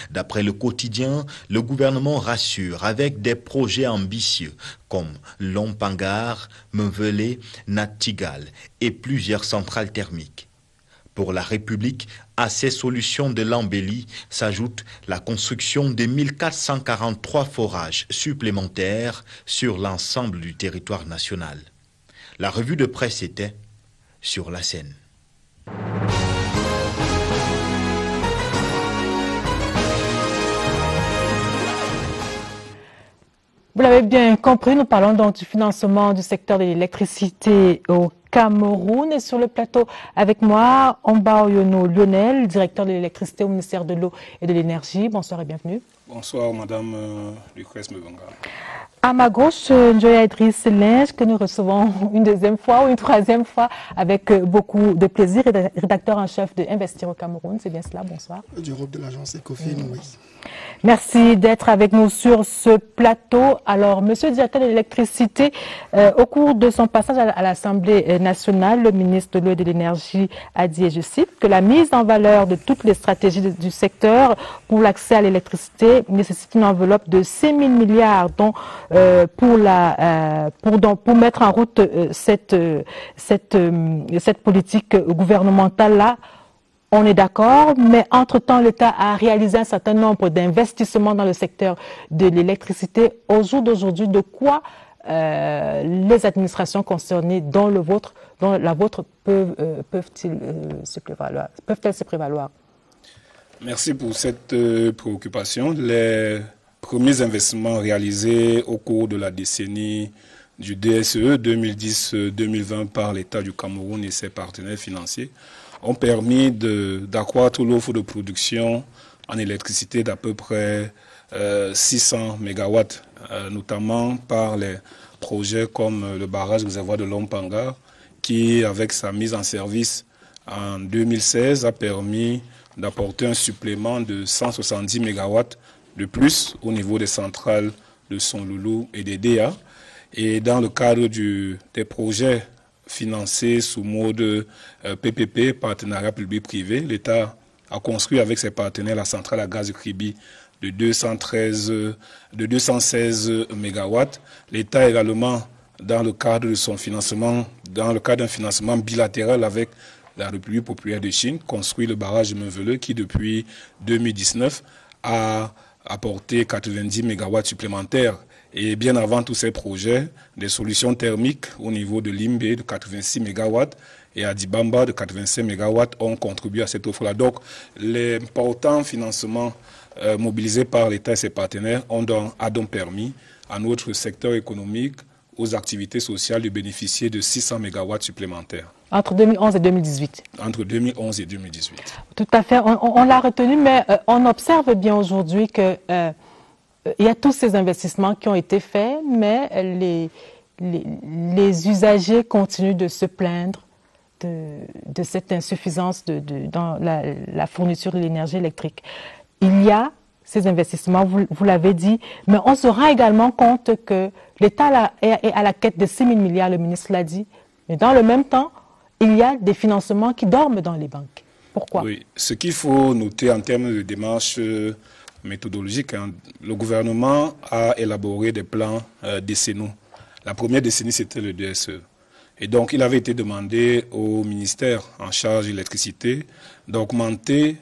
D'après le quotidien, le gouvernement rassure avec des projets ambitieux comme Lompangar, Mvelé, Natigal et plusieurs centrales thermiques. Pour la République, à ces solutions de l'embellie s'ajoute la construction de 1443 forages supplémentaires sur l'ensemble du territoire national. La revue de presse était sur la scène. Vous l'avez bien compris, nous parlons donc du financement du secteur de l'électricité au Cameroun. Et sur le plateau avec moi, Omba Oyono Lionel, directeur de l'électricité au ministère de l'Eau et de l'Énergie. Bonsoir et bienvenue. Bonsoir, Madame Lucrèce Mbonga. À ma gauche, Njoya Idriss Linge, que nous recevons une deuxième fois ou une troisième fois avec beaucoup de plaisir, rédacteur en chef de Investir au Cameroun. C'est bien cela, bonsoir. Du groupe de l'agence Ecofin, oui. Merci d'être avec nous sur ce plateau. Alors, Monsieur le directeur de l'électricité, au cours de son passage à l'Assemblée nationale, le ministre de l'Eau et de l'Énergie a dit, et je cite, que la mise en valeur de toutes les stratégies du secteur pour l'accès à l'électricité nécessite une enveloppe de 6 000 milliards dont, pour mettre en route cette politique gouvernementale-là. On est d'accord, mais entre-temps, l'État a réalisé un certain nombre d'investissements dans le secteur de l'électricité. Au jour d'aujourd'hui, de quoi les administrations concernées, dont la vôtre, peuvent-elles se prévaloir? Merci pour cette préoccupation. Les premiers investissements réalisés au cours de la décennie du DSE 2010-2020 par l'État du Cameroun et ses partenaires financiers ont permis d'accroître l'offre de production en électricité d'à peu près 600 MW, notamment par les projets comme le barrage réservoir de Lompangar, qui, avec sa mise en service en 2016, a permis d'apporter un supplément de 170 MW de plus au niveau des centrales de Sonloulou et des DA. Et dans le cadre des projets financés sous mode PPP, partenariat public-privé, l'État a construit avec ses partenaires la centrale à gaz de Kribi de 216 MW. L'État également, dans le cadre de son financement, dans le cadre d'un financement bilatéral avec la République populaire de Chine, construit le barrage de Meveleux qui, depuis 2019, a apporté 90 MW supplémentaires. Et bien avant tous ces projets, des solutions thermiques au niveau de Limbé de 86 MW et à Dibamba de 85 MW ont contribué à cette offre-là. Donc, l'important financement mobilisé par l'État et ses partenaires a donc permis à notre secteur économique, aux activités sociales, de bénéficier de 600 MW supplémentaires. Entre 2011 et 2018. Entre 2011 et 2018. Tout à fait. On l'a retenu, mais on observe bien aujourd'hui que il y a tous ces investissements qui ont été faits, mais les usagers continuent de se plaindre de cette insuffisance dans la fourniture de l'énergie électrique. Il y a ces investissements, vous l'avez dit, mais on se rend également compte que l'État est à la quête de 6 000 milliards, le ministre l'a dit, mais dans le même temps, il y a des financements qui dorment dans les banques. Pourquoi? Oui, ce qu'il faut noter en termes de démarche méthodologique, le gouvernement a élaboré des plans décennaux. La première décennie, c'était le DSE. Et donc, il avait été demandé au ministère en charge de l'électricité d'augmenter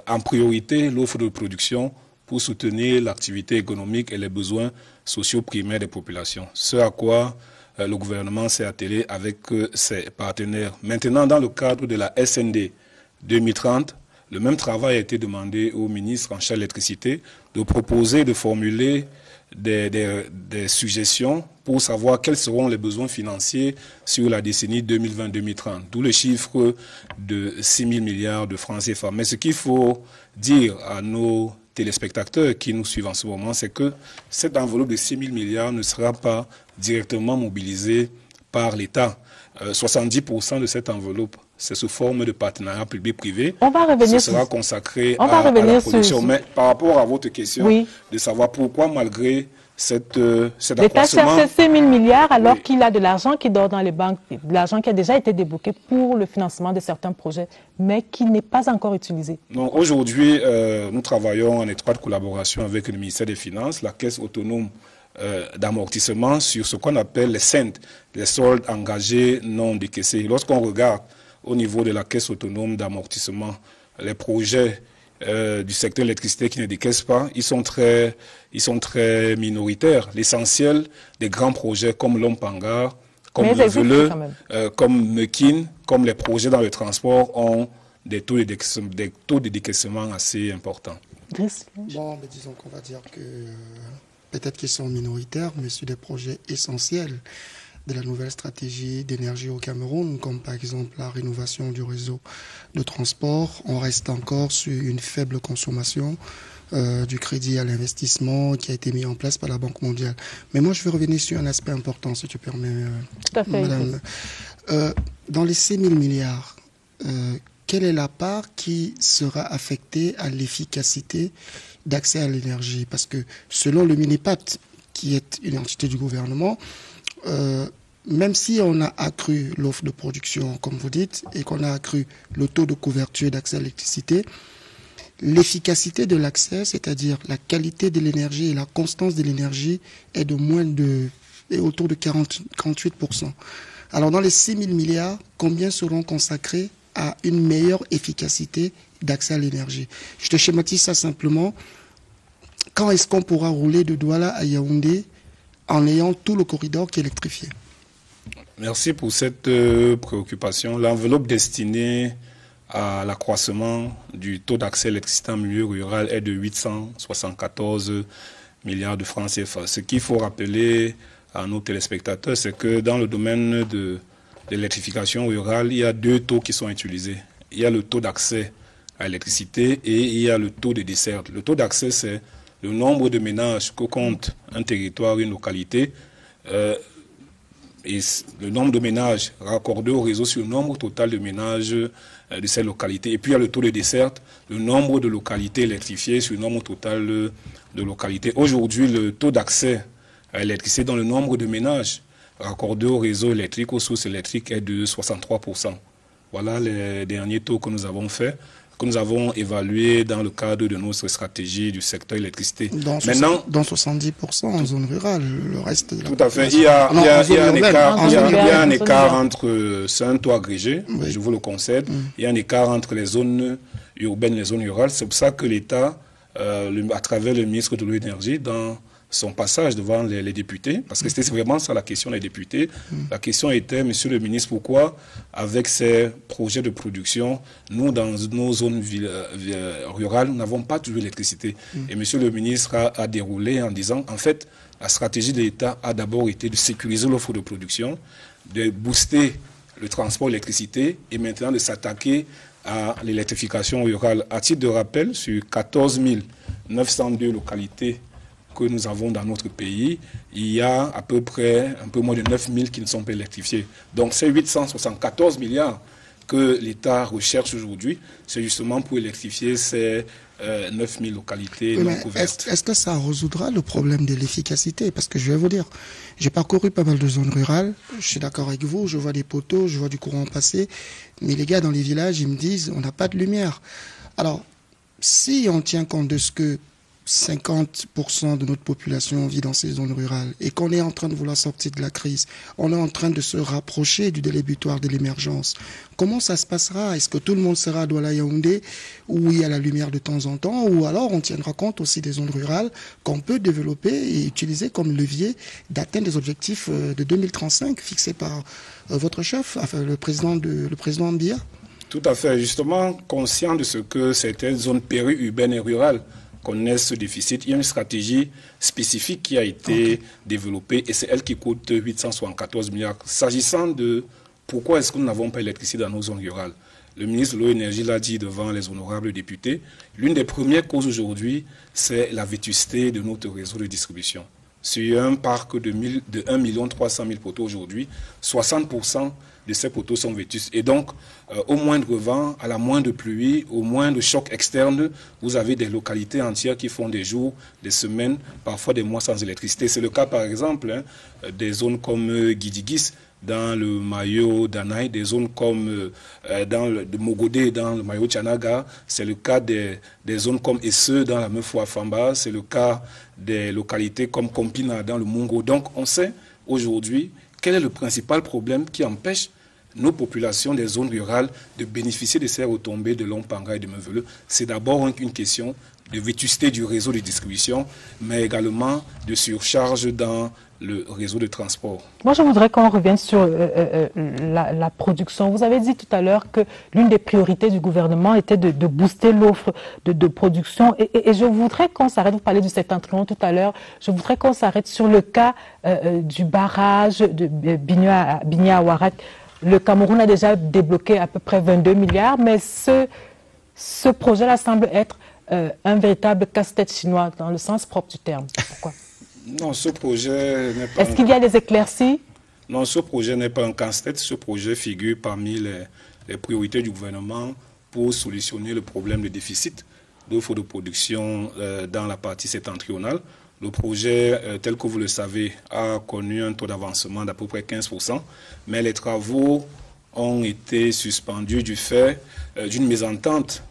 en priorité l'offre de production pour soutenir l'activité économique et les besoins sociaux primaires des populations. Ce à quoi le gouvernement s'est attelé avec ses partenaires. Maintenant, dans le cadre de la SND 2030, le même travail a été demandé au ministre en charge de l'électricité de proposer, de formuler des suggestions pour savoir quels seront les besoins financiers sur la décennie 2020-2030. D'où le chiffre de 6 000 milliards de francs CFA. Mais ce qu'il faut dire à nos téléspectateurs qui nous suivent en ce moment, c'est que cette enveloppe de 6 000 milliards ne sera pas directement mobilisée par l'État. 70% de cette enveloppe, c'est sous forme de partenariat public-privé. On va revenir. Ce sera consacré à la production. Mais par rapport à votre question, oui, de savoir pourquoi, malgré cet accroissement... L'État cherche 6 000 milliards alors oui, qu'il a de l'argent qui dort dans les banques, de l'argent qui a déjà été débloqué pour le financement de certains projets, mais qui n'est pas encore utilisé. Donc aujourd'hui, nous travaillons en étroite collaboration avec le ministère des Finances, la Caisse autonome d'amortissement sur ce qu'on appelle les SENT, les soldes engagés non décaissés. Lorsqu'on regarde au niveau de la Caisse autonome d'amortissement les projets du secteur de l'électricité qui ne décaissent pas, ils sont très minoritaires. L'essentiel des grands projets comme Lompanga, comme Meveleux, comme Mekin, comme les projets dans le transport ont des taux de décaissement assez importants. Bon, mais disons qu'on va dire que peut-être qu'ils sont minoritaires, mais sur des projets essentiels de la nouvelle stratégie d'énergie au Cameroun, comme par exemple la rénovation du réseau de transport, on reste encore sur une faible consommation du crédit à l'investissement qui a été mis en place par la Banque mondiale. Mais moi, je vais revenir sur un aspect important, si tu permets, tout à fait, madame. Dans les 6 000 milliards, quelle est la part qui sera affectée à l'efficacité d'accès à l'énergie? Parce que selon le Minipat, qui est une entité du gouvernement, même si on a accru l'offre de production, comme vous dites, et qu'on a accru le taux de couverture d'accès à l'électricité, l'efficacité de l'accès, c'est-à-dire la qualité de l'énergie et la constance de l'énergie, est autour de 48%. Alors dans les 6 000 milliards, combien seront consacrés à une meilleure efficacité d'accès à l'énergie? Je te schématise ça simplement. Quand est-ce qu'on pourra rouler de Douala à Yaoundé en ayant tout le corridor qui est électrifié? Merci pour cette préoccupation. L'enveloppe destinée à l'accroissement du taux d'accès à l'électricité en milieu rural est de 874 milliards de francs CFA. Ce qu'il faut rappeler à nos téléspectateurs, c'est que dans le domaine de l'électrification rurale, il y a deux taux qui sont utilisés. Il y a le taux d'accès à l'électricité et il y a le taux de desserte. Le taux d'accès, c'est le nombre de ménages que compte un territoire, une localité, et le nombre de ménages raccordés au réseau sur le nombre total de ménages de ces localités. Et puis il y a le taux de desserte, le nombre de localités électrifiées sur le nombre total de localités. Aujourd'hui, le taux d'accès à l'électricité dans le nombre de ménages raccordés au réseau électrique, aux sources électriques, est de 63%. Voilà les derniers taux que nous avons faits, que nous avons évalués dans le cadre de notre stratégie du secteur électricité. Maintenant, dans 70% en zone rurale, le reste de la tout à fait. Il y a un écart entre, c'est un taux agrégé, oui, je vous le concède, il y a un écart entre les zones urbaines et les zones rurales. C'est pour ça que l'État, à travers le ministre de l'Énergie, dans son passage devant les députés, parce que c'était vraiment ça la question des députés. La question était, monsieur le ministre, pourquoi, avec ces projets de production, nous, dans nos zones rurales, nous n'avons pas toujours l'électricité. Et monsieur le ministre a déroulé en disant, en fait, la stratégie de l'État a d'abord été de sécuriser l'offre de production, de booster le transport d'électricité et maintenant de s'attaquer à l'électrification rurale. À titre de rappel, sur 14 902 localités que nous avons dans notre pays, il y a à peu près un peu moins de 9 000 qui ne sont pas électrifiés. Donc ces 874 milliards que l'État recherche aujourd'hui, c'est justement pour électrifier ces 9 000 localités non couvertes. Est-ce que ça résoudra le problème de l'efficacité? Parce que je vais vous dire, j'ai parcouru pas mal de zones rurales, je suis d'accord avec vous, je vois des poteaux, je vois du courant passer, mais les gars dans les villages, ils me disent, on n'a pas de lumière. Alors, si on tient compte de ce que 50% de notre population vit dans ces zones rurales et qu'on est en train de vouloir sortir de la crise, on est en train de se rapprocher du délai butoir de l'émergence. Comment ça se passera? Est-ce que tout le monde sera à Douala Yaoundé où il y a la lumière de temps en temps, ou alors on tiendra compte aussi des zones rurales qu'on peut développer et utiliser comme levier d'atteindre des objectifs de 2035 fixés par votre chef, enfin, le président Biya? Tout à fait. Justement, conscient de ce que certaines zones périurbaines et rurales connaissent ce déficit, il y a une stratégie spécifique qui a été développée et c'est elle qui coûte 874 milliards. S'agissant de pourquoi est-ce que nous n'avons pas l'électricité dans nos zones rurales, le ministre de l'Eau et Énergie l'a dit devant les honorables députés, l'une des premières causes aujourd'hui, c'est la vétusté de notre réseau de distribution. Sur un parc de 1 300 000 poteaux aujourd'hui, 60% de ces poteaux sont vétustes. Et donc, au moindre vent, à la moindre pluie, au moindre choc externe, vous avez des localités entières qui font des jours, des semaines, parfois des mois sans électricité. C'est le cas, par exemple, des zones comme Guidigis, dans le maillot d'Anaï, des zones comme dans le de Mogodé, dans le maillot Tchanaga. C'est le cas des zones comme Esseux, dans la Meufou Famba. C'est le cas des localités comme Kompina, dans le Mungo. Donc, on sait aujourd'hui quel est le principal problème qui empêche nos populations des zones rurales de bénéficier de ces retombées de Lompanga et de Meveleu. C'est d'abord une question de vétusté du réseau de distribution, mais également de surcharge dans le réseau de transport. Moi, je voudrais qu'on revienne sur la production. Vous avez dit tout à l'heure que l'une des priorités du gouvernement était de booster l'offre de production. Et je voudrais qu'on s'arrête, vous parlez du septentrion tout à l'heure, je voudrais qu'on s'arrête sur le cas du barrage de Binia-Warak. Le Cameroun a déjà débloqué à peu près 22 milliards, mais ce projet-là semble être un véritable casse-tête chinois dans le sens propre du terme. Pourquoi? Non, ce projet n'est pas... Est-ce qu'il y a des éclaircies? Non, ce projet n'est pas un casse-tête. Ce projet figure parmi les priorités du gouvernement pour solutionner le problème de déficit d'offres de production dans la partie septentrionale. Le projet, tel que vous le savez, a connu un taux d'avancement d'à peu près 15%, mais les travaux ont été suspendus du fait d'une mésentente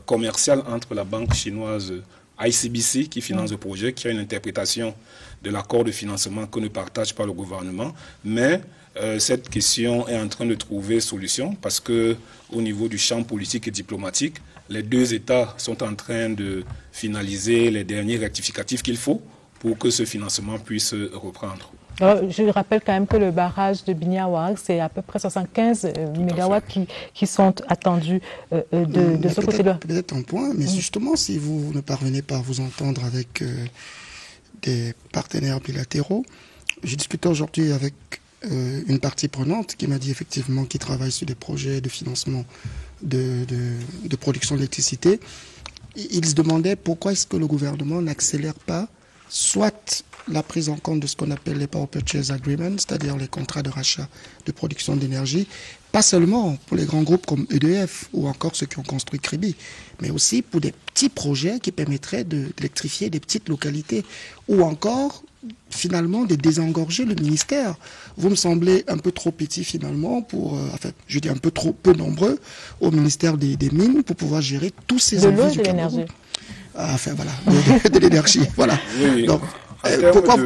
commerciale entre la banque chinoise ICBC, qui finance le projet, qui a une interprétation de l'accord de financement que ne partage pas le gouvernement, mais cette question est en train de trouver solution parce que au niveau du champ politique et diplomatique, les deux États sont en train de finaliser les derniers rectificatifs qu'il faut pour que ce financement puisse reprendre. Alors, je rappelle quand même que le barrage de Binia-Warak, c'est à peu près 75 mégawatts qui sont attendus de ce côté-là. Peut-être un point, mais justement, si vous ne parvenez pas à vous entendre avec des partenaires bilatéraux, j'ai discuté aujourd'hui avec une partie prenante qui m'a dit effectivement qu'il travaille sur des projets de financement de production d'électricité. Il se demandait pourquoi est-ce que le gouvernement n'accélère pas soit la prise en compte de ce qu'on appelle les Power Purchase Agreements, c'est-à-dire les contrats de rachat de production d'énergie, pas seulement pour les grands groupes comme EDF ou encore ceux qui ont construit Kribi, mais aussi pour des petits projets qui permettraient d'électrifier des petites localités ou encore finalement de désengorger le ministère. Vous me semblez un peu trop petit finalement pour, je dis un peu trop peu nombreux au ministère des Mines pour pouvoir gérer tous ces enjeux du Cameroun. Enfin voilà, de l'énergie, voilà. Oui, donc,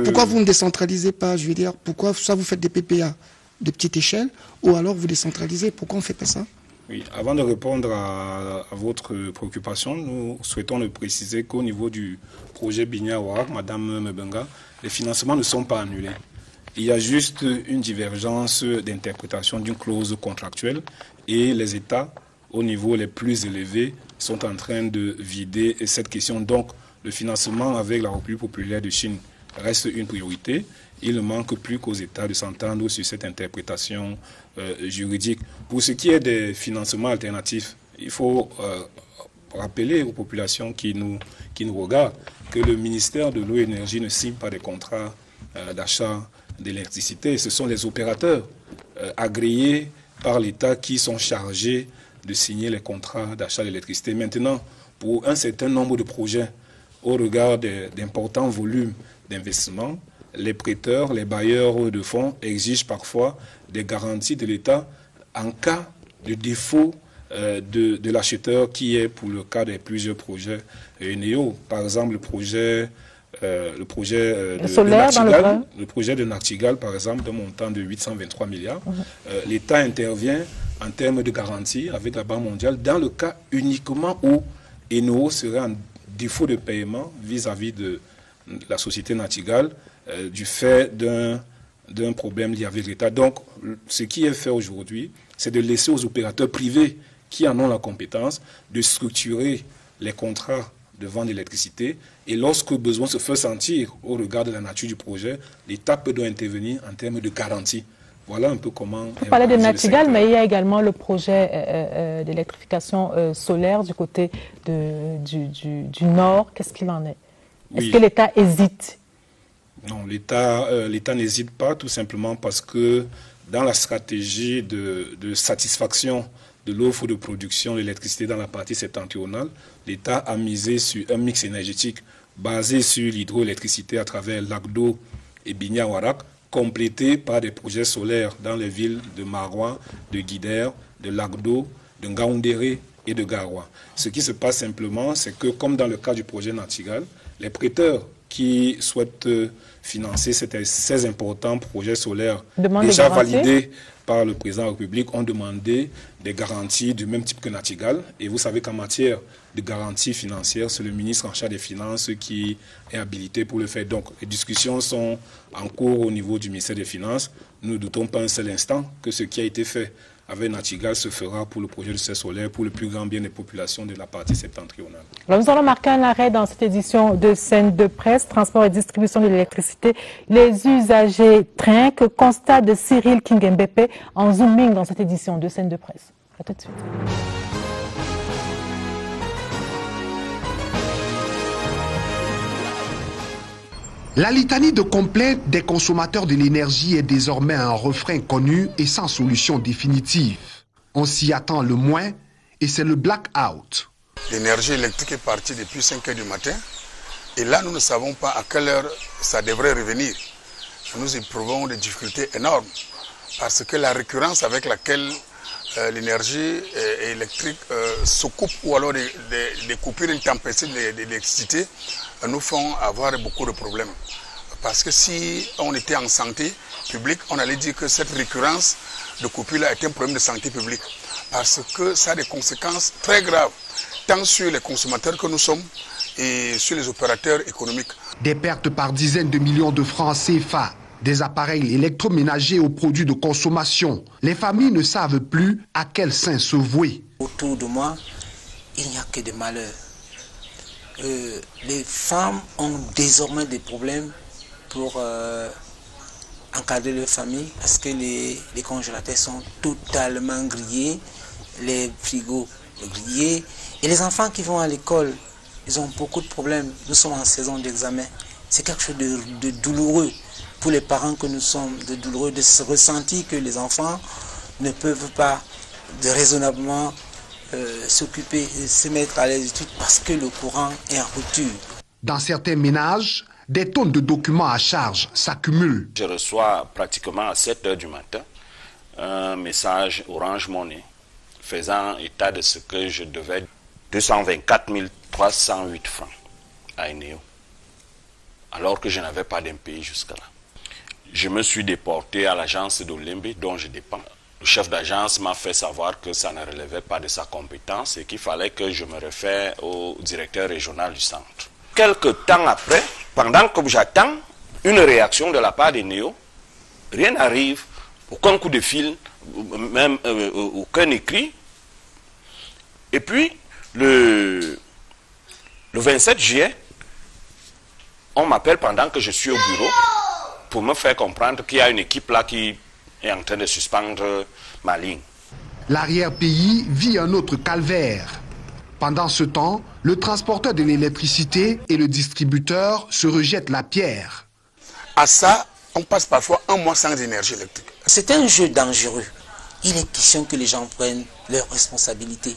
pourquoi vous ne décentralisez pas, je veux dire, pourquoi soit vous faites des PPA de petite échelle ou alors vous décentralisez, pourquoi on ne fait pas ça? Oui, avant de répondre à votre préoccupation, nous souhaitons le préciser qu'au niveau du projet Binia-Warak, Madame Mebenga, les financements ne sont pas annulés. Il y a juste une divergence d'interprétation d'une clause contractuelle et les États, au niveau les plus élevés, sont en train de vider cette question. Donc, le financement avec la République populaire de Chine reste une priorité. Il ne manque plus qu'aux États de s'entendre sur cette interprétation juridique. Pour ce qui est des financements alternatifs, il faut rappeler aux populations qui nous regardent que le ministère de l'eau et de l'énergie ne signe pas des contrats d'achat d'électricité. Ce sont les opérateurs agréés par l'État qui sont chargés de signer les contrats d'achat d'électricité. Maintenant, pour un certain nombre de projets, au regard d'importants volumes d'investissement, les prêteurs, les bailleurs de fonds exigent parfois des garanties de l'État en cas de défaut de l'acheteur qui est pour le cas de plusieurs projets NEO. Par exemple, le projet de Nachtigal, par exemple, d'un montant de 823 milliards. L'État intervient en termes de garantie avec la Banque mondiale dans le cas uniquement où NEO serait en défaut de paiement vis-à-vis de la société Nachtigal du fait d'un problème lié avec l'État. Donc, ce qui est fait aujourd'hui, c'est de laisser aux opérateurs privés qui en ont la compétence de structurer les contrats de vente d'électricité et lorsque besoin se fait sentir au regard de la nature du projet, l'État peut donc intervenir en termes de garantie. Voilà un peu comment... Vous parlez de Nachtigal, mais il y a également le projet d'électrification solaire du côté du Nord. Qu'est-ce qu'il en est? Est-ce que l'État hésite? Non, l'État n'hésite pas, tout simplement parce que dans la stratégie de satisfaction de l'offre de production d'électricité dans la partie septentrionale, l'État a misé sur un mix énergétique basé sur l'hydroélectricité à travers Lagdo et Binia-Warak, complété par des projets solaires dans les villes de Maroua, de Guider, de Lagdo, de Ngaoundéré et de Garoua. Ce qui se passe simplement, c'est que comme dans le cas du projet Nachtigal, les prêteurs qui souhaitent financer ces importants projets solaires déjà validés par le président de la République ont demandé des garanties du même type que Nachtigal. Et vous savez qu'en matière de garantie financière, c'est le ministre en charge des Finances qui est habilité pour le faire. Donc, les discussions sont en cours au niveau du ministère des Finances. Nous ne doutons pas un seul instant que ce qui a été fait avec Nachtigal se fera pour le projet de CES solaire, pour le plus grand bien des populations de la partie septentrionale. Alors, nous allons marquer un arrêt dans cette édition de Scène de presse, transport et distribution de l'électricité. Les usagers trinquent, constat de Cyril Kingembepe en zooming dans cette édition de Scène de presse. À tout de suite. La litanie de complaintes des consommateurs de l'énergie est désormais un refrain connu et sans solution définitive. On s'y attend le moins et c'est le blackout. L'énergie électrique est partie depuis 5 heures du matin et là nous ne savons pas à quelle heure ça devrait revenir. Nous éprouvons des difficultés énormes parce que la récurrence avec laquelle l'énergie électrique se coupe ou alors des coupures intempestives d'électricité nous font avoir beaucoup de problèmes. Parce que si on était en santé publique, on allait dire que cette récurrence de coupure est un problème de santé publique. Parce que ça a des conséquences très graves, tant sur les consommateurs que nous sommes et sur les opérateurs économiques. Des pertes par dizaines de millions de francs CFA, des appareils électroménagers aux produits de consommation. Les familles ne savent plus à quel saint se vouer. Autour de moi, il n'y a que des malheurs. Les femmes ont désormais des problèmes pour encadrer leur famille parce que les congélateurs sont totalement grillés, les frigos grillés et les enfants qui vont à l'école, ils ont beaucoup de problèmes. Nous sommes en saison d'examen C'est quelque chose de douloureux pour les parents que nous sommes, de douloureux, de se ressentir que les enfants ne peuvent pas raisonnablement s'occuper, se mettre à les études parce que le courant est en rupture. Dans certains ménages, des tonnes de documents à charge s'accumulent. Je reçois pratiquement à 7 h du matin un message Orange Money faisant état de ce que je devais 224 308 francs à Eneo, alors que je n'avais pas d'impayé jusqu'à là. Je me suis déporté à l'agence d'Olembe dont je dépends. Le chef d'agence m'a fait savoir que ça ne relevait pas de sa compétence et qu'il fallait que je me réfère au directeur régional du centre. Quelques temps après, pendant que j'attends une réaction de la part d'Eneo, rien n'arrive, aucun coup de fil, même aucun écrit. Et puis, le 27 juillet, on m'appelle pendant que je suis au bureau pour me faire comprendre qu'il y a une équipe là qui est en train de suspendre ma ligne. L'arrière-pays vit un autre calvaire. Pendant ce temps, le transporteur de l'électricité et le distributeur se rejettent la pierre. À ça, on passe parfois un mois sans énergie électrique. C'est un jeu dangereux. Il est question que les gens prennent leurs responsabilités.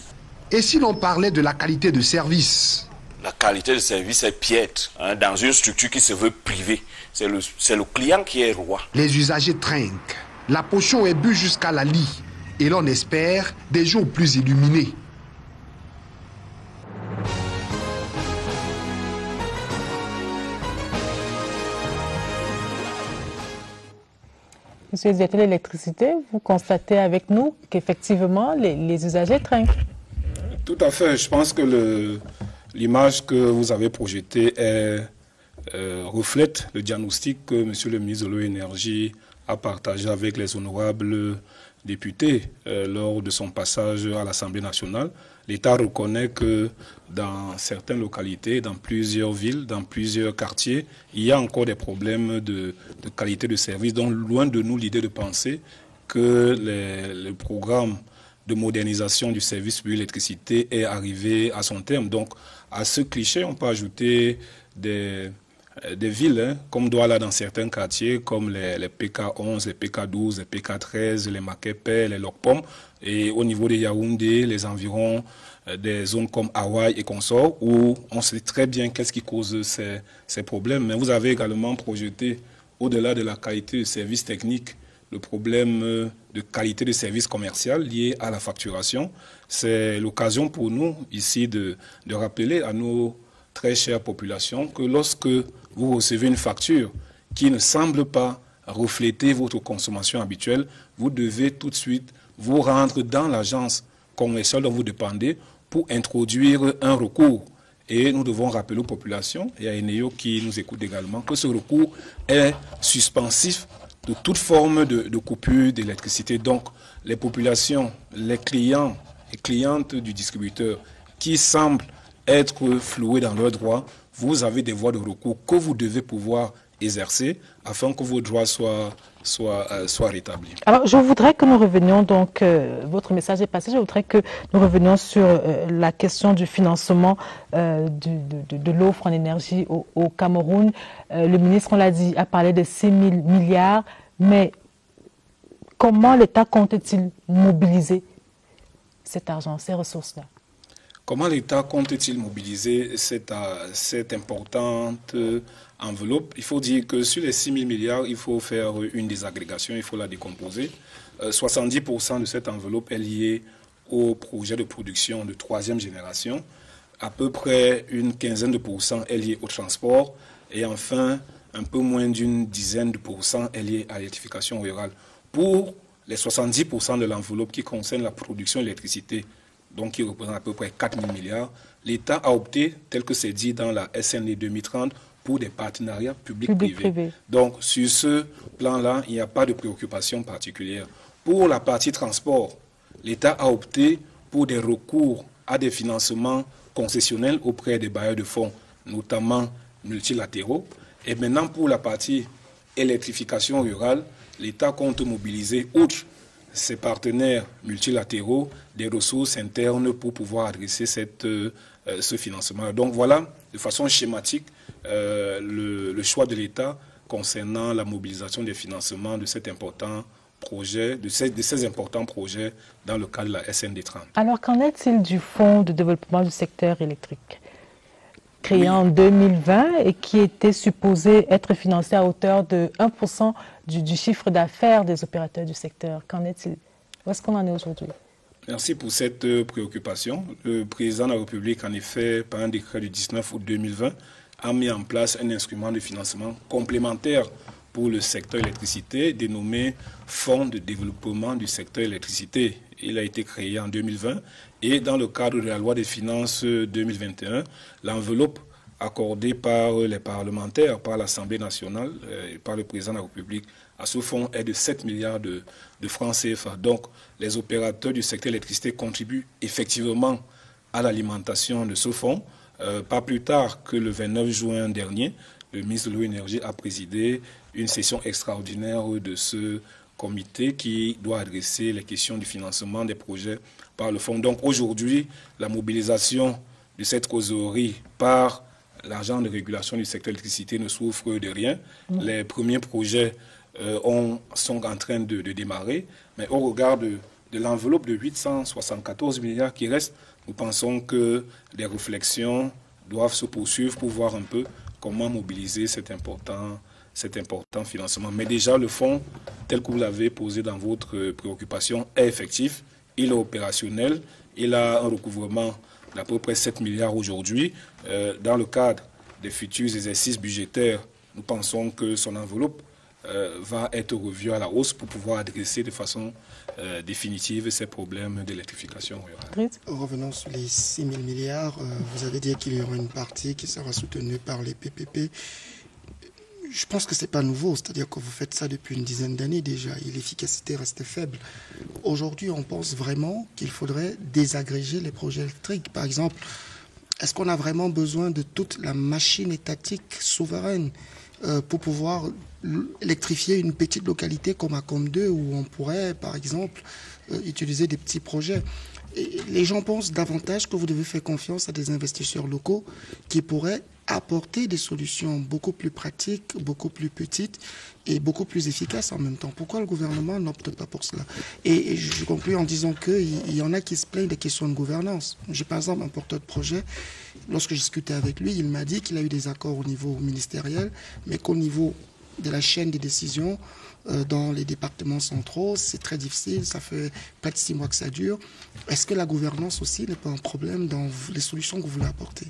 Et si l'on parlait de la qualité de service? La qualité de service est piètre dans une structure qui se veut privée. C'est le client qui est roi. Les usagers trinquent. La potion est bue jusqu'à la lie. Et l'on espère des jours plus illuminés. Monsieur le directeur de l'électricité, vous constatez avec nous qu'effectivement, les usagers trinquent. Tout à fait. Je pense que l'image que vous avez projetée reflète le diagnostic que Monsieur le ministre de l'Eau et de l'Énergie a partagé avec les honorables députés lors de son passage à l'Assemblée nationale. L'État reconnaît que dans certaines localités, dans plusieurs villes, dans plusieurs quartiers, il y a encore des problèmes de qualité de service. Donc, loin de nous l'idée de penser que le programme de modernisation du service public d'électricité est arrivé à son terme. Donc, à ce cliché, on peut ajouter des villes, comme Douala dans certains quartiers, comme les PK11, les PK12, les PK13, les Makepe, les Lokpom, et au niveau de Yaoundé, les environs des zones comme Hawaï et consorts, où on sait très bien qu'est-ce qui cause ces problèmes. Mais vous avez également projeté, au-delà de la qualité de service technique, le problème de qualité de service commercial lié à la facturation. C'est l'occasion pour nous, ici, de rappeler à nos très chères populations que lorsque vous recevez une facture qui ne semble pas refléter votre consommation habituelle, vous devez tout de suite vous rendre dans l'agence commerciale dont vous dépendez pour introduire un recours. Et nous devons rappeler aux populations, et à Eneo qui nous écoute également, que ce recours est suspensif de toute forme de coupure d'électricité. Donc, les populations, les clients et clientes du distributeur qui semblent être floués dans leurs droits, vous avez des voies de recours que vous devez pouvoir exercer afin que vos droits soient rétablis. Alors, je voudrais que nous revenions, donc, votre message est passé, je voudrais que nous revenions sur la question du financement de l'offre en énergie au Cameroun. Le ministre, on l'a dit, a parlé de 6 000 milliards, mais comment l'État compte-t-il mobiliser cet argent, ces ressources-là? Comment l'État compte-t-il mobiliser cette importante enveloppe? Il faut dire que sur les 6 000 milliards, il faut faire une désagrégation, il faut la décomposer. 70% de cette enveloppe est liée au projet de production de 3e génération. À peu près une quinzaine de pourcents est liée au transport. Et enfin, un peu moins d'une dizaine de pourcents est liée à l'électrification rurale. Pour les 70% de l'enveloppe qui concerne la production d'électricité, donc qui représente à peu près 4 000 milliards, l'État a opté, tel que c'est dit dans la SND 2030, pour des partenariats publics-privés. Donc, sur ce plan-là, il n'y a pas de préoccupation particulière. Pour la partie transport, l'État a opté pour des recours à des financements concessionnels auprès des bailleurs de fonds, notamment multilatéraux. Et maintenant, pour la partie électrification rurale, l'État compte mobiliser, outre ses partenaires multilatéraux, des ressources internes pour pouvoir adresser ce financement. Donc voilà de façon schématique le choix de l'État concernant la mobilisation des financements de cet important projet, de ces importants projets dans le cadre de la SND 30. Alors, qu'en est-il du Fonds de développement du secteur électrique, créé en 2020 et qui était supposé être financé à hauteur de 1% du chiffre d'affaires des opérateurs du secteur? Qu'en est-il? Où est-ce qu'on en est aujourd'hui? Merci pour cette préoccupation. Le président de la République, en effet, par un décret du 19 août 2020, a mis en place un instrument de financement complémentaire pour le secteur électricité, dénommé Fonds de développement du secteur électricité. Il a été créé en 2020 et dans le cadre de la loi des finances 2021, l'enveloppe accordée par les parlementaires, par l'Assemblée nationale et par le président de la République à ce fonds est de 7 milliards de francs CFA. Donc, les opérateurs du secteur électricité contribuent effectivement à l'alimentation de ce fonds. Pas plus tard que le 29 juin dernier, le ministre de l'Eau et de l'Énergie a présidé une session extraordinaire de ce comité qui doit adresser les questions du financement des projets par le fonds. Donc aujourd'hui, la mobilisation de cette causerie par l'agent de régulation du secteur de l'électricité ne souffre de rien. Les premiers projets sont en train de démarrer, mais au regard de l'enveloppe de 874 milliards qui reste, nous pensons que des réflexions doivent se poursuivre pour voir un peu comment mobiliser cet important financement. Mais déjà, le fonds, tel que vous l'avez posé dans votre préoccupation, est effectif, il est opérationnel, il a un recouvrement d'à peu près 7 milliards aujourd'hui. Dans le cadre des futurs exercices budgétaires, nous pensons que son enveloppe va être revue à la hausse pour pouvoir adresser de façon définitive ces problèmes d'électrification rurale. Revenons sur les 6 000 milliards. Vous avez dit qu'il y aura une partie qui sera soutenue par les PPP. Je pense que ce n'est pas nouveau, c'est-à-dire que vous faites ça depuis une dizaine d'années déjà et l'efficacité reste faible. Aujourd'hui, on pense vraiment qu'il faudrait désagréger les projets électriques. Par exemple, est-ce qu'on a vraiment besoin de toute la machine étatique souveraine pour pouvoir électrifier une petite localité comme à Com 2 où on pourrait, par exemple, utiliser des petits projets? Et les gens pensent davantage que vous devez faire confiance à des investisseurs locaux qui pourraient apporter des solutions beaucoup plus pratiques, beaucoup plus petites et beaucoup plus efficaces en même temps. Pourquoi le gouvernement n'opte pas pour cela? Et je conclue en disant qu'il y en a qui se plaignent des questions de gouvernance. J'ai par exemple un porteur de projet, lorsque je discutais avec lui, il m'a dit qu'il a eu des accords au niveau ministériel, mais qu'au niveau de la chaîne des décisions, dans les départements centraux, c'est très difficile, ça fait près de 6 mois que ça dure. Est-ce que la gouvernance aussi n'est pas un problème dans les solutions que vous voulez apporter?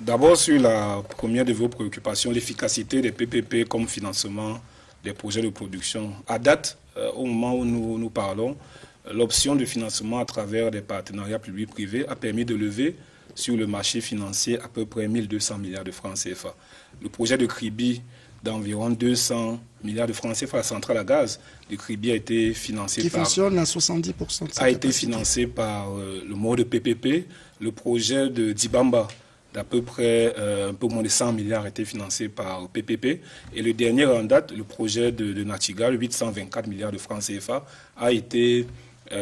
D'abord, sur la première de vos préoccupations, l'efficacité des PPP comme financement des projets de production. À date, au moment où nous parlons, l'option de financement à travers des partenariats publics-privés a permis de lever sur le marché financier à peu près 1200 milliards de francs CFA. Le projet de Kribi d'environ 200 milliards de francs CFA, la centrale à gaz de Kribi a été financée qui fonctionne à 70% de sa a été financé par le mode PPP. Le projet de Dibamba d'à peu près un peu moins de 100 milliards a été financé par PPP. Et le dernier en date, le projet de Nachtigal, 824 milliards de francs CFA, a été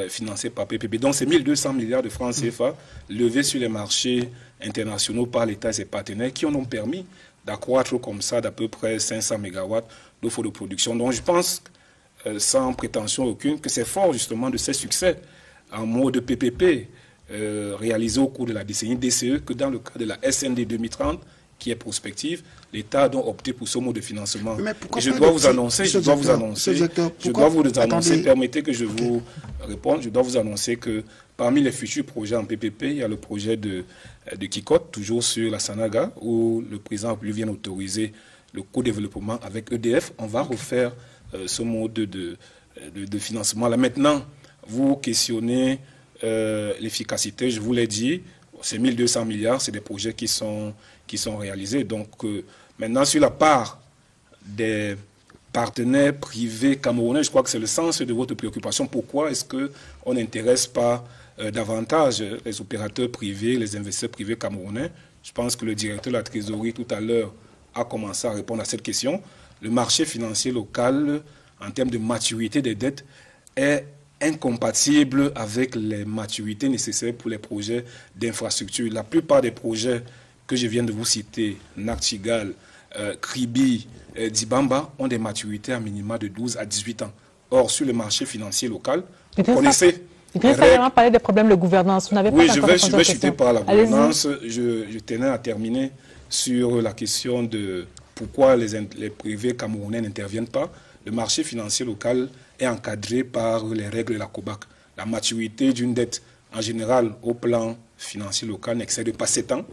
financé par PPP. Donc c'est 1200 milliards de francs CFA levés sur les marchés internationaux par l'État et ses partenaires qui en ont permis d'accroître comme ça d'à peu près 500 MW d'offres de production. Donc je pense, sans prétention aucune, que c'est fort justement de ces succès en mode PPP réalisés au cours de la décennie DCE que dans le cadre de la SND 2030, qui est prospective, l'État a donc opté pour ce mode de financement. Et je dois vous annoncer, permettez que je vous réponde, je dois vous annoncer que parmi les futurs projets en PPP, il y a le projet de Kikot, toujours sur la Sanaga, où le président République vient d'autoriser le co-développement avec EDF. On va refaire ce mode de financement. Là, maintenant, vous questionnez l'efficacité, je vous l'ai dit, c'est 1200 milliards, c'est des projets qui sont réalisés. Donc maintenant, sur la part des partenaires privés camerounais, je crois que c'est le sens de votre préoccupation. Pourquoi est-ce qu'on n'intéresse pas davantage les opérateurs privés, les investisseurs privés camerounais? Je pense que le directeur de la trésorerie tout à l'heure a commencé à répondre à cette question. Le marché financier local, en termes de maturité des dettes, est incompatible avec les maturités nécessaires pour les projets d'infrastructure. La plupart des projets que je viens de vous citer, Nachtigal, Kribi, Dibamba, ont des maturités à minima de 12 à 18 ans. Or, sur le marché financier local, vous connaissez... Vous avez parlé des problèmes de gouvernance. Vous n'avez pas je vais chuter par la gouvernance. Je tenais à terminer sur la question de pourquoi les privés camerounais n'interviennent pas. Le marché financier local est encadré par les règles de la COBAC. La maturité d'une dette, en général, au plan financier local, n'excède pas 7 ans,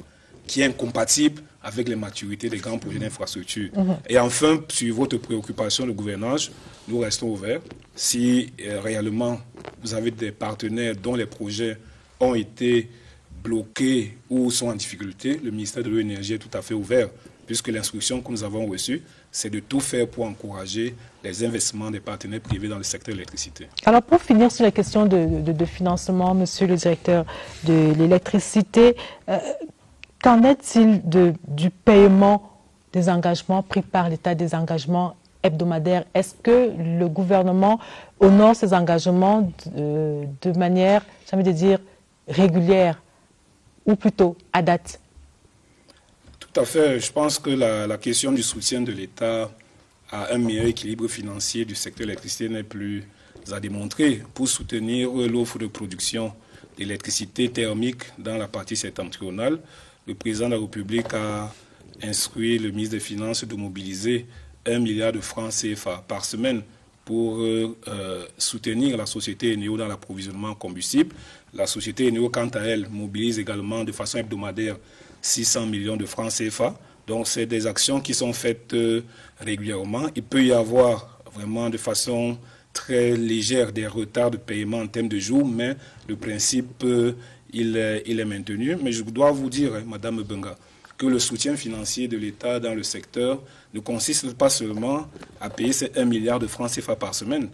qui est incompatible avec les maturités des grands projets d'infrastructure. Et enfin, sur votre préoccupation de gouvernance, nous restons ouverts. Si réellement vous avez des partenaires dont les projets ont été bloqués ou sont en difficulté, le ministère de l'Énergie est tout à fait ouvert, puisque l'instruction que nous avons reçue, c'est de tout faire pour encourager les investissements des partenaires privés dans le secteur de l'électricité. Alors pour finir sur la question de financement, monsieur le directeur de l'électricité, qu'en est-il du paiement des engagements pris par l'État, des engagements hebdomadaires? Est-ce que le gouvernement honore ces engagements de manière, j'ai envie de dire, régulière ou plutôt à date? Tout à fait. Je pense que la question du soutien de l'État à un meilleur équilibre financier du secteur de l'électricité n'est plus à démontrer. Pour soutenir l'offre de production d'électricité thermique dans la partie septentrionale, le président de la République a instruit le ministre des Finances de mobiliser 1 milliard de francs CFA par semaine pour soutenir la société Eneo dans l'approvisionnement en combustible. La société Eneo, quant à elle, mobilise également de façon hebdomadaire 600 millions de francs CFA. Donc, c'est des actions qui sont faites régulièrement. Il peut y avoir vraiment de façon très légère des retards de paiement en termes de jours, mais le principe, il est maintenu. Mais je dois vous dire, Madame Benga, que le soutien financier de l'État dans le secteur ne consiste pas seulement à payer ces 1 milliard de francs CFA par semaine.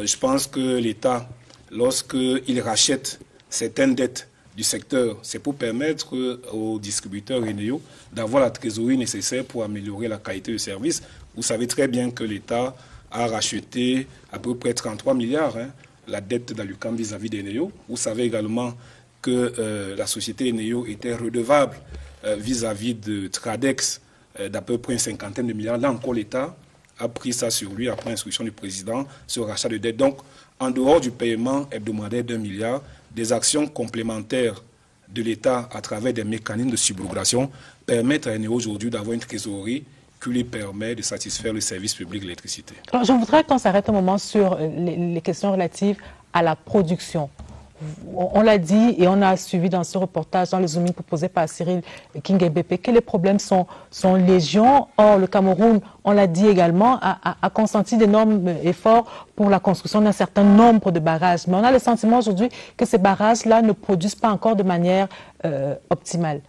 Je pense que l'État, lorsqu'il rachète certaines dettes du secteur, c'est pour permettre aux distributeurs Eneo d'avoir la trésorerie nécessaire pour améliorer la qualité de service. Vous savez très bien que l'État a racheté à peu près 33 milliards la dette d'Alucam vis-à-vis d'Eneo. Vous savez également que la société Eneo était redevable vis-à-vis de Tradex d'à peu près une cinquantaine de milliards. Là encore, l'État a pris ça sur lui après instruction du président, ce rachat de dette. Donc, en dehors du paiement hebdomadaire d'1 milliard, des actions complémentaires de l'État à travers des mécanismes de subrogation permettent à Eneo aujourd'hui d'avoir une trésorerie qui lui permet de satisfaire le service public de l'électricité. Alors, je voudrais qu'on s'arrête un moment sur les questions relatives à la production. On l'a dit et on a suivi dans ce reportage, dans le zooming proposé par Cyril Kingebépé, que les problèmes sont légion. Or, le Cameroun, on l'a dit également, a consenti d'énormes efforts pour la construction d'un certain nombre de barrages. Mais on a le sentiment aujourd'hui que ces barrages-là ne produisent pas encore de manière optimale.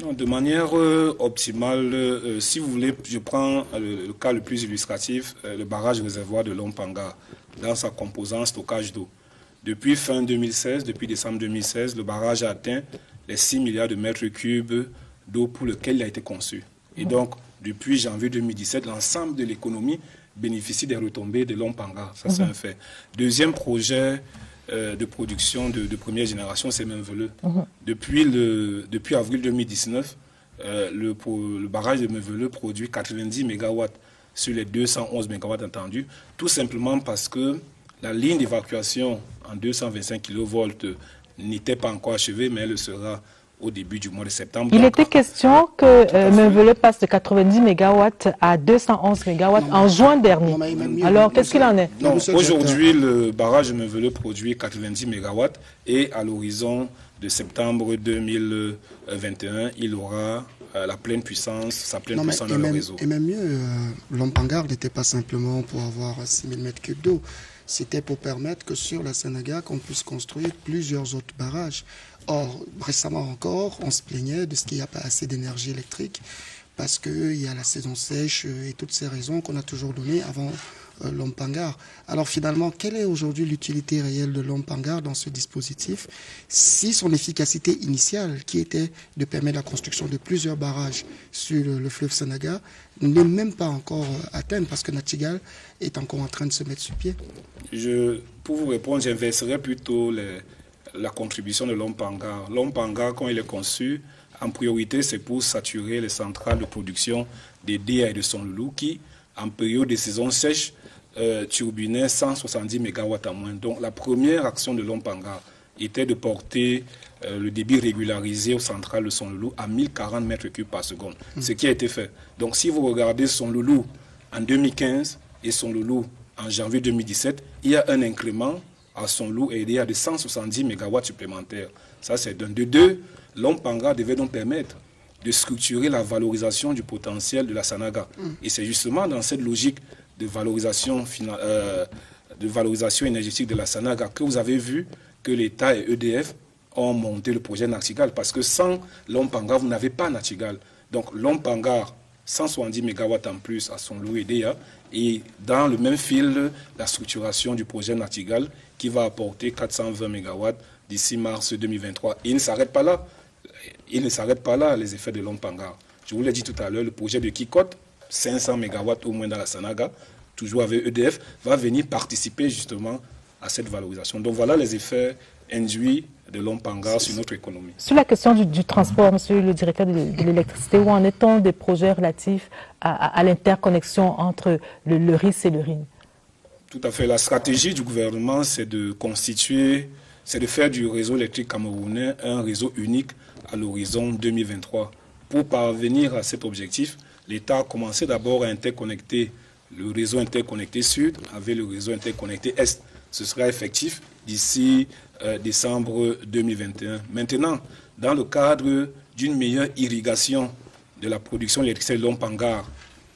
Non, de manière optimale, si vous voulez, je prends le cas le plus illustratif, le barrage réservoir de Lompanga, dans sa composante stockage d'eau. Depuis fin 2016, depuis décembre 2016, le barrage a atteint les 6 milliards de mètres cubes d'eau pour lequel il a été conçu. Et donc, depuis janvier 2017, l'ensemble de l'économie bénéficie des retombées de Lompanga. Ça, c'est un fait. Deuxième projet de production de première génération, c'est Menveleu. Depuis avril 2019, le barrage de Menveleu produit 90 MW sur les 211 MW attendus, tout simplement parce que la ligne d'évacuation en 225 kV n'était pas encore achevée, mais elle le sera au début du mois de septembre. Il était question que Menveleu passe de 90 MW à 211 MW en juin dernier. Alors, qu'est-ce qu'il en est? Aujourd'hui, le barrage de Menveleu produit 90 MW et à l'horizon de septembre 2021, il aura la pleine puissance, sa pleine puissance dans le réseau. Et même mieux, Lompanga n'était pas simplement pour avoir 6000 m3 d'eau. C'était pour permettre que sur la Sénégal, qu'on puisse construire plusieurs autres barrages. Or, récemment encore, on se plaignait de ce qu'il n'y a pas assez d'énergie électrique parce qu'il y a la saison sèche et toutes ces raisons qu'on a toujours données avant Lompanga. Alors finalement, quelle est aujourd'hui l'utilité réelle de Lompanga dans ce dispositif si son efficacité initiale, qui était de permettre la construction de plusieurs barrages sur le fleuve Sénégal, n'est même pas encore atteinte parce que Nachtigal est encore en train de se mettre sur pied? Pour vous répondre, j'inverserai plutôt la contribution de Lompanga. Lompanga, quand il est conçu, En priorité, c'est pour saturer les centrales de production des DEA et de Son Loulou qui, en période de saison sèche, turbinaient 170 MW en moins. Donc la première action de Lompanga était de porter le débit régularisé aux centrales de Son Loulou à 1040 m3 par seconde, ce qui a été fait. Donc si vous regardez Son Loulou en 2015 et Son Loulou en janvier 2017, il y a un incrément à Son Loulou et il y a de 170 MW supplémentaires. Ça, c'est d'un. De deux, Lompanga devait donc permettre de structurer la valorisation du potentiel de la Sanaga. Et c'est justement dans cette logique de valorisation énergétique de la Sanaga que vous avez vu que l'État et EDF ont monté le projet Nachtigal. Parce que sans Lompanga, vous n'avez pas Nachtigal. Donc Lompanga, 170 MW en plus à Son Loulou et DEA, et dans le même fil, la structuration du projet Nachtigal qui va apporter 420 MW d'ici mars 2023. Et il ne s'arrête pas là. Il ne s'arrête pas là, les effets de Lompanga. Je vous l'ai dit tout à l'heure, le projet de Kikot, 500 MW au moins dans la Sanaga, toujours avec EDF, va venir participer justement à cette valorisation. Donc voilà les effets induits de Lompanga sur notre économie. Sur la question du transport, monsieur le directeur de l'électricité, où en est-on des projets relatifs à l'interconnexion entre le RIS et le RIN? Tout à fait. La stratégie du gouvernement, c'est de faire du réseau électrique camerounais un réseau unique à l'horizon 2023. Pour parvenir à cet objectif, l'État a commencé d'abord à interconnecter le réseau interconnecté Sud avec le réseau interconnecté Est. Ce sera effectif d'ici décembre 2021. Maintenant, dans le cadre d'une meilleure irrigation de la production d'électricité de Lompanga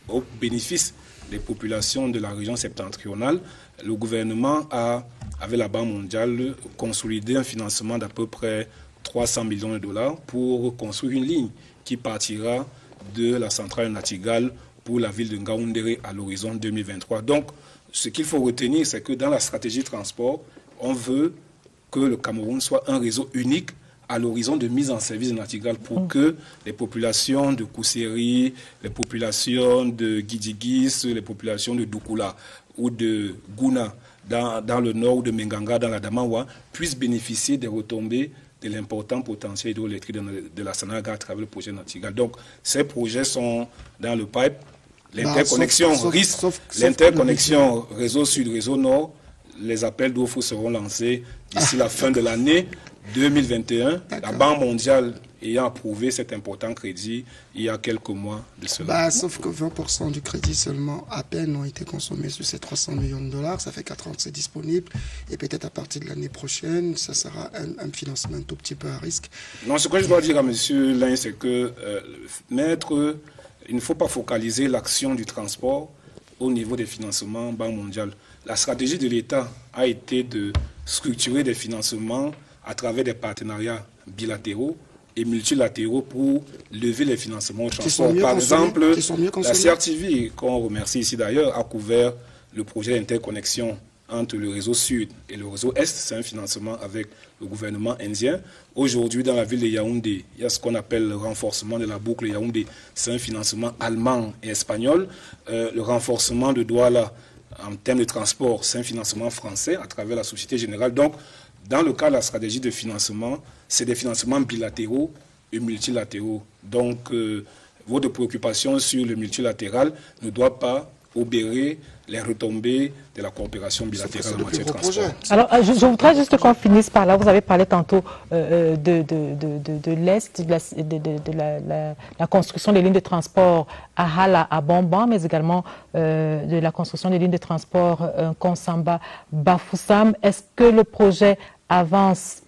au bénéfice des populations de la région septentrionale, le gouvernement a, avec la Banque mondiale, consolidé un financement d'à peu près 300 millions de dollars pour construire une ligne qui partira de la centrale Nachtigal pour la ville de Ngaoundéré à l'horizon 2023. Donc, ce qu'il faut retenir, c'est que dans la stratégie de transport, on veut que le Cameroun soit un réseau unique à l'horizon de mise en service de Nachtigal pour que les populations de Kousséri, les populations de Guidigis, les populations de Doukoula ou de Gouna dans le nord ou de Menganga dans la Damawa puissent bénéficier des retombées de l'important potentiel hydroélectrique de la Sanaga à travers le projet Nachtigal. Donc ces projets sont dans le pipe. L'interconnexion l'interconnexion réseau sud, réseau nord, les appels d'offres seront lancés d'ici la fin de l'année 2021. La Banque mondiale ayant approuvé cet important crédit il y a quelques mois de cela. Sauf que 20% du crédit seulement à peine ont été consommés sur ces 300 millions de dollars. Ça fait 4 ans que c'est disponible. Et peut-être à partir de l'année prochaine, ça sera un financement un tout petit peu à risque. Non, ce que je dois dire à M. Lin, c'est que il ne faut pas focaliser l'action du transport au niveau des financements Banque mondiale. La stratégie de l'État a été de structurer des financements à travers des partenariats bilatéraux et multilatéraux pour lever les financements au transport. Par exemple, la CRTV, qu'on remercie ici d'ailleurs, a couvert le projet d'interconnexion entre le réseau Sud et le réseau Est. C'est un financement avec le gouvernement indien. Aujourd'hui, dans la ville de Yaoundé, il y a ce qu'on appelle le renforcement de la boucle Yaoundé. C'est un financement allemand et espagnol. Le renforcement de Douala, en termes de transport, c'est un financement français à travers la Société Générale. Donc, dans le cas de la stratégie de financement, c'est des financements bilatéraux et multilatéraux. Donc, votre préoccupation sur le multilatéral ne doit pas obérer les retombées de la coopération bilatérale en matière de transport. Alors, je voudrais juste qu'on finisse par là. Vous avez parlé tantôt de l'Est, de la construction des lignes de transport à Hala, à Bamban, mais également de la construction des lignes de transport Konsamba-Bafoussam. Est-ce que le projet avance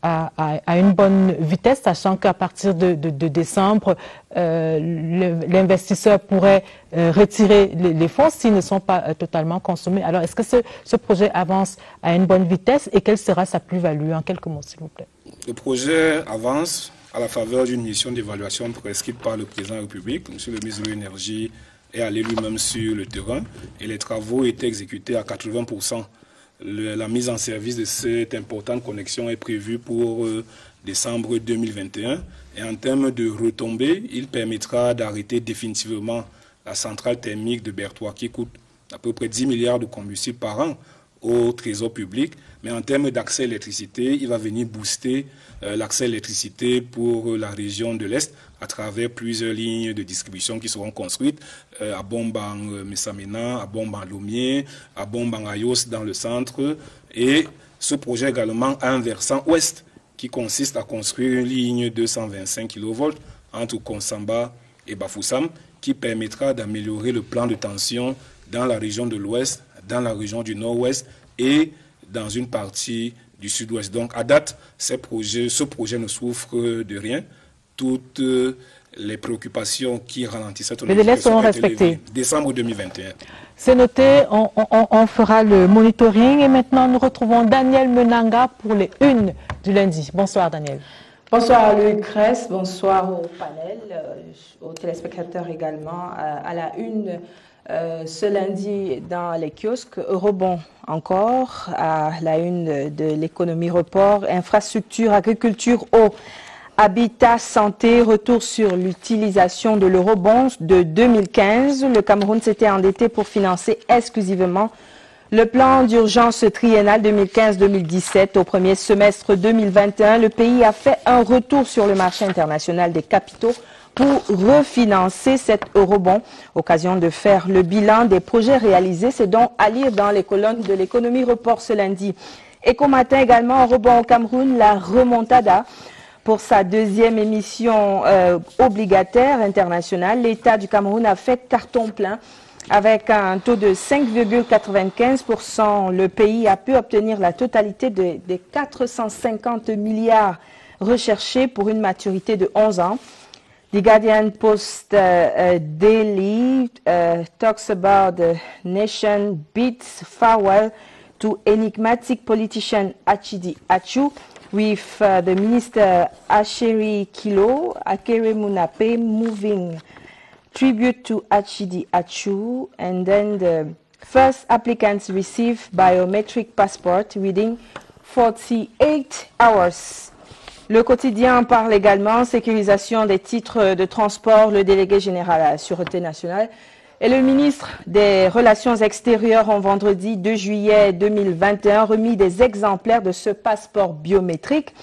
à une bonne vitesse, sachant qu'à partir de décembre, l'investisseur pourrait retirer les fonds s'ils ne sont pas totalement consommés. Alors, est-ce que ce projet avance à une bonne vitesse et quelle sera sa plus-value? En quelques mots, s'il vous plaît. Le projet avance à la faveur d'une mission d'évaluation prescrite par le président de la République. Monsieur le ministre de l'Énergie est allé lui-même sur le terrain et les travaux étaient exécutés à 80%. La mise en service de cette importante connexion est prévue pour décembre 2021. Et en termes de retombées, il permettra d'arrêter définitivement la centrale thermique de Bertois qui coûte à peu près 10 milliards de combustible par an au trésor public, mais en termes d'accès à l'électricité, il va venir booster l'accès à l'électricité pour la région de l'Est à travers plusieurs lignes de distribution qui seront construites à Bombang Messamena, à Bombang Lomier, à Bombang Ayos dans le centre. Et ce projet également a un versant ouest qui consiste à construire une ligne de 125 kV entre Konsamba et Bafoussam qui permettra d'améliorer le plan de tension dans la région de l'Ouest, dans la région du Nord-Ouest et dans une partie du Sud-Ouest. Donc, à date, ce projet ne souffre de rien. Toutes les préoccupations qui ralentissaient les délais seront respectés. Décembre 2021. C'est noté, on fera le monitoring. Et maintenant, nous retrouvons Daniel Menanga pour les unes du lundi. Bonsoir, Daniel. Bonsoir Louis Cress, bonsoir au panel, aux téléspectateurs également. À la une, ce lundi dans les kiosques, Eurobond encore, à la une de l'économie report, infrastructure, agriculture, eau, habitat, santé, retour sur l'utilisation de l'eurobond de 2015. Le Cameroun s'était endetté pour financer exclusivement le plan d'urgence triennal 2015-2017. Au premier semestre 2021, le pays a fait un retour sur le marché international des capitaux pour refinancer cet eurobond. Occasion de faire le bilan des projets réalisés. C'est donc à lire dans les colonnes de l'économie report ce lundi. Éco-matin également, eurobond au Cameroun, la remontada. Pour sa deuxième émission obligataire internationale, l'État du Cameroun a fait carton plein. Avec un taux de 5,95%, le pays a pu obtenir la totalité des 450 milliards recherchés pour une maturité de 11 ans. The Guardian Post daily talks about the nation bids farewell to enigmatic politician Achidi Achu, with the minister Acheri Kilo Akere Munape moving tribute to Achidi Achu, and then the first applicants receive biometric passport within 48 hours. Le quotidien parle également sécurisation des titres de transport. Le délégué général à la Sûreté nationale et le ministre des Relations extérieures ont vendredi 2 juillet 2021 remis des exemplaires de ce passeport biométrique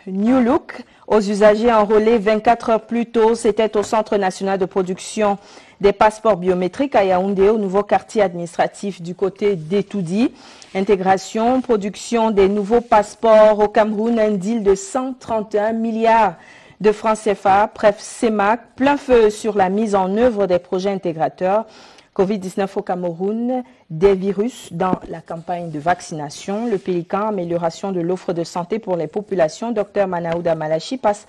New Look aux usagers enrôlés 24 heures plus tôt. C'était au Centre national de production des passeports biométriques à Yaoundé, au nouveau quartier administratif du côté d'Etoudi. Intégration, production des nouveaux passeports au Cameroun, un deal de 131 milliards de francs CFA, bref, CEMAC, plein feu sur la mise en œuvre des projets intégrateurs. Covid-19 au Cameroun, des virus dans la campagne de vaccination. Le Pélican, amélioration de l'offre de santé pour les populations. Dr Manaouda Malachi passe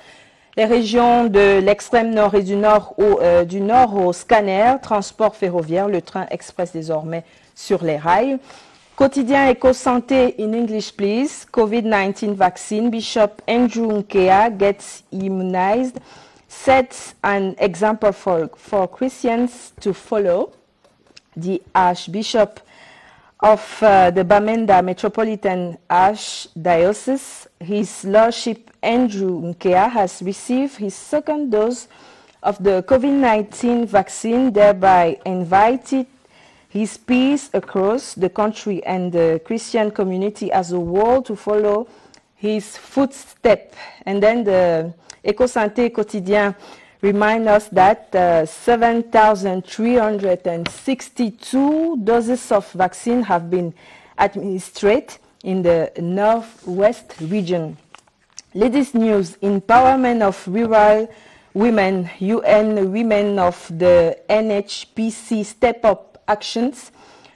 les régions de l'extrême nord et du nord au scanner. Transport ferroviaire, le train express désormais sur les rails. Quotidien Éco-Santé in English, please. COVID-19 vaccine. Bishop Andrew Nkea gets immunized. Sets an example for Christians to follow. The Archbishop of the Bamenda Metropolitan Archdiocese, His Lordship Andrew Nkea, has received his second dose of the COVID-19 vaccine, thereby invited his peers across the country and the Christian community as a whole to follow his footsteps. And then the Éco-Santé quotidien remind us that 7,362 doses of vaccine have been administered in the Northwest region. Latest news, empowerment of rural women, UN women of the NHPC Step Up actions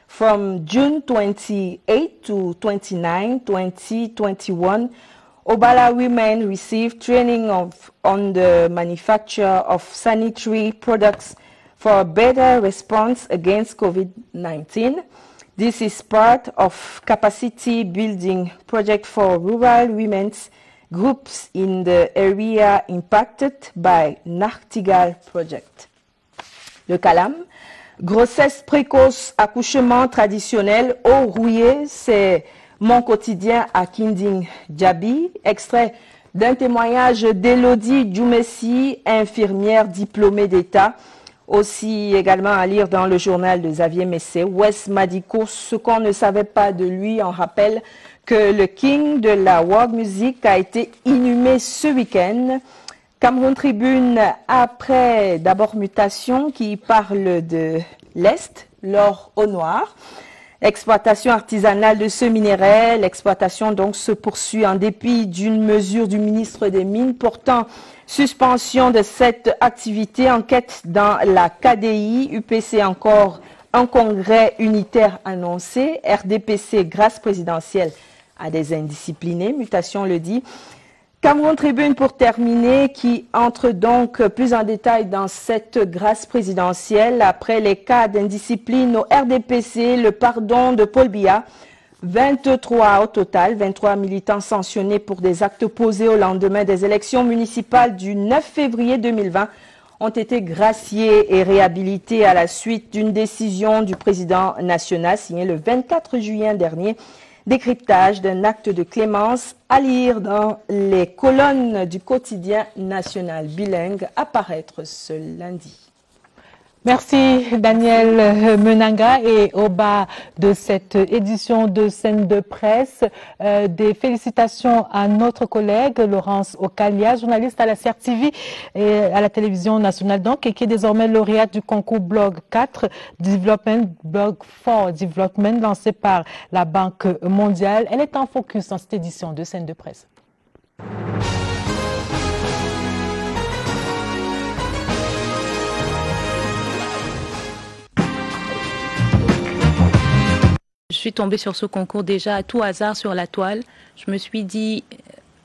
from June 28 to 29, 2021. Obala women received training on the manufacture of sanitary products for a better response against COVID-19. This is part of capacity building project for rural women's groups in the area impacted by Nachtigal project. Le Calam, grossesse précoce, accouchement traditionnel, eau rouillée, c'est mon quotidien à Kinding Djabi, extrait d'un témoignage d'Élodie Djoumessi, infirmière diplômée d'État Aussi également à lire dans le journal de Xavier Messé, Wes Madiko, ce qu'on ne savait pas de lui, on rappelle que le king de la world music a été inhumé ce week-end. Cameroun Tribune, après d'abord Mutation, qui parle de l'Est, l'or au noir. Exploitation artisanale de ce minerai. L'exploitation donc se poursuit en dépit d'une mesure du ministre des Mines portant suspension de cette activité. Enquête dans la KDI. UPC encore un congrès unitaire annoncé. RDPC grâce présidentielle à des indisciplinés. Mutation le dit. Cameroun Tribune pour terminer, qui entre donc plus en détail dans cette grâce présidentielle après les cas d'indiscipline au RDPC, le pardon de Paul Biya, 23 au total, 23 militants sanctionnés pour des actes posés au lendemain des élections municipales du 9 février 2020 ont été graciés et réhabilités à la suite d'une décision du président national signée le 24 juillet dernier. Décryptage d'un acte de clémence à lire dans les colonnes du quotidien national bilingue à paraître ce lundi. Merci Daniel Menanga, et au bas de cette édition de Scène de presse, des félicitations à notre collègue Laurence Okalia, journaliste à la CRTV et à la télévision nationale donc, et qui est désormais lauréate du concours Blog 4 Development, Blog 4 Development lancé par la Banque mondiale. Elle est en focus dans cette édition de Scène de presse. Je suis tombée sur ce concours déjà à tout hasard sur la toile. Je me suis dit,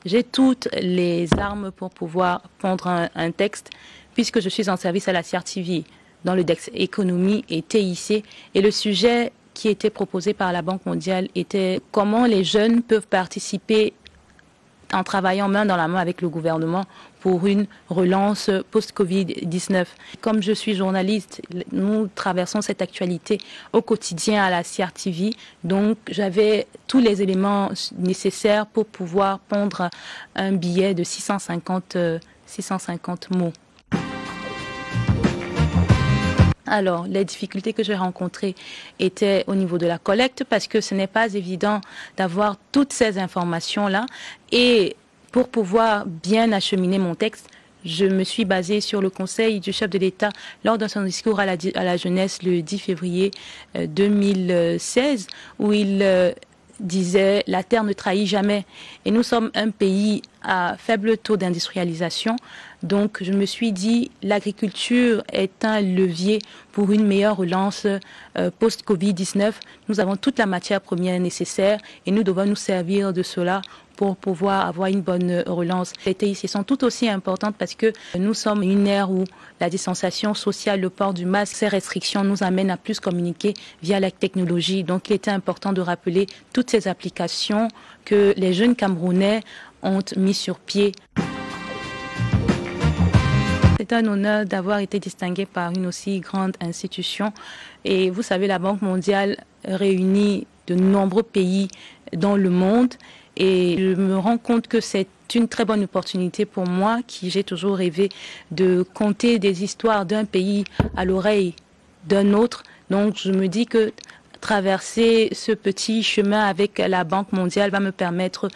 j'ai toutes les armes pour pouvoir pondre un texte, puisque je suis en service à la CRTV dans le DEX économie et TIC. Et le sujet qui était proposé par la Banque mondiale était comment les jeunes peuvent participer en travaillant main dans la main avec le gouvernement pour une relance post-Covid-19. Comme je suis journaliste, nous traversons cette actualité au quotidien à la CRTV, donc j'avais tous les éléments nécessaires pour pouvoir pondre un billet de 650 mots. Alors, les difficultés que j'ai rencontrées étaient au niveau de la collecte parce que ce n'est pas évident d'avoir toutes ces informations-là. Et pour pouvoir bien acheminer mon texte, je me suis basée sur le conseil du chef de l'État lors de son discours à la jeunesse le 10 février 2016 où il disait « La terre ne trahit jamais ». Et nous sommes un pays à faible taux d'industrialisation. Donc, je me suis dit, l'agriculture est un levier pour une meilleure relance post-Covid-19. Nous avons toute la matière première nécessaire et nous devons nous servir de cela pour pouvoir avoir une bonne relance. Les TIC sont tout aussi importantes parce que nous sommes une ère où la distanciation sociale, le port du masque, ces restrictions nous amènent à plus communiquer via la technologie. Donc, il était important de rappeler toutes ces applications que les jeunes Camerounais ont mis sur pied. C'est un honneur d'avoir été distingué par une aussi grande institution. Et vous savez, la Banque mondiale réunit de nombreux pays dans le monde. Et je me rends compte que c'est une très bonne opportunité pour moi, qui j'ai toujours rêvé de conter des histoires d'un pays à l'oreille d'un autre. Donc je me dis que traverser ce petit chemin avec la Banque mondiale va me permettre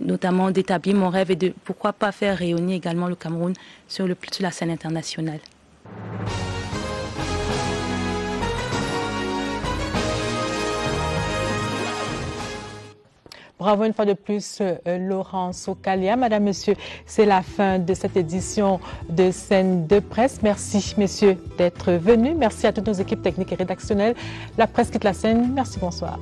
notamment d'établir mon rêve et de pourquoi pas faire rayonner également le Cameroun sur la scène internationale. Bravo une fois de plus, Laurence Okalia. Madame, Monsieur, c'est la fin de cette édition de Scène de presse. Merci, messieurs, d'être venus. Merci à toutes nos équipes techniques et rédactionnelles. La presse quitte la scène. Merci, bonsoir.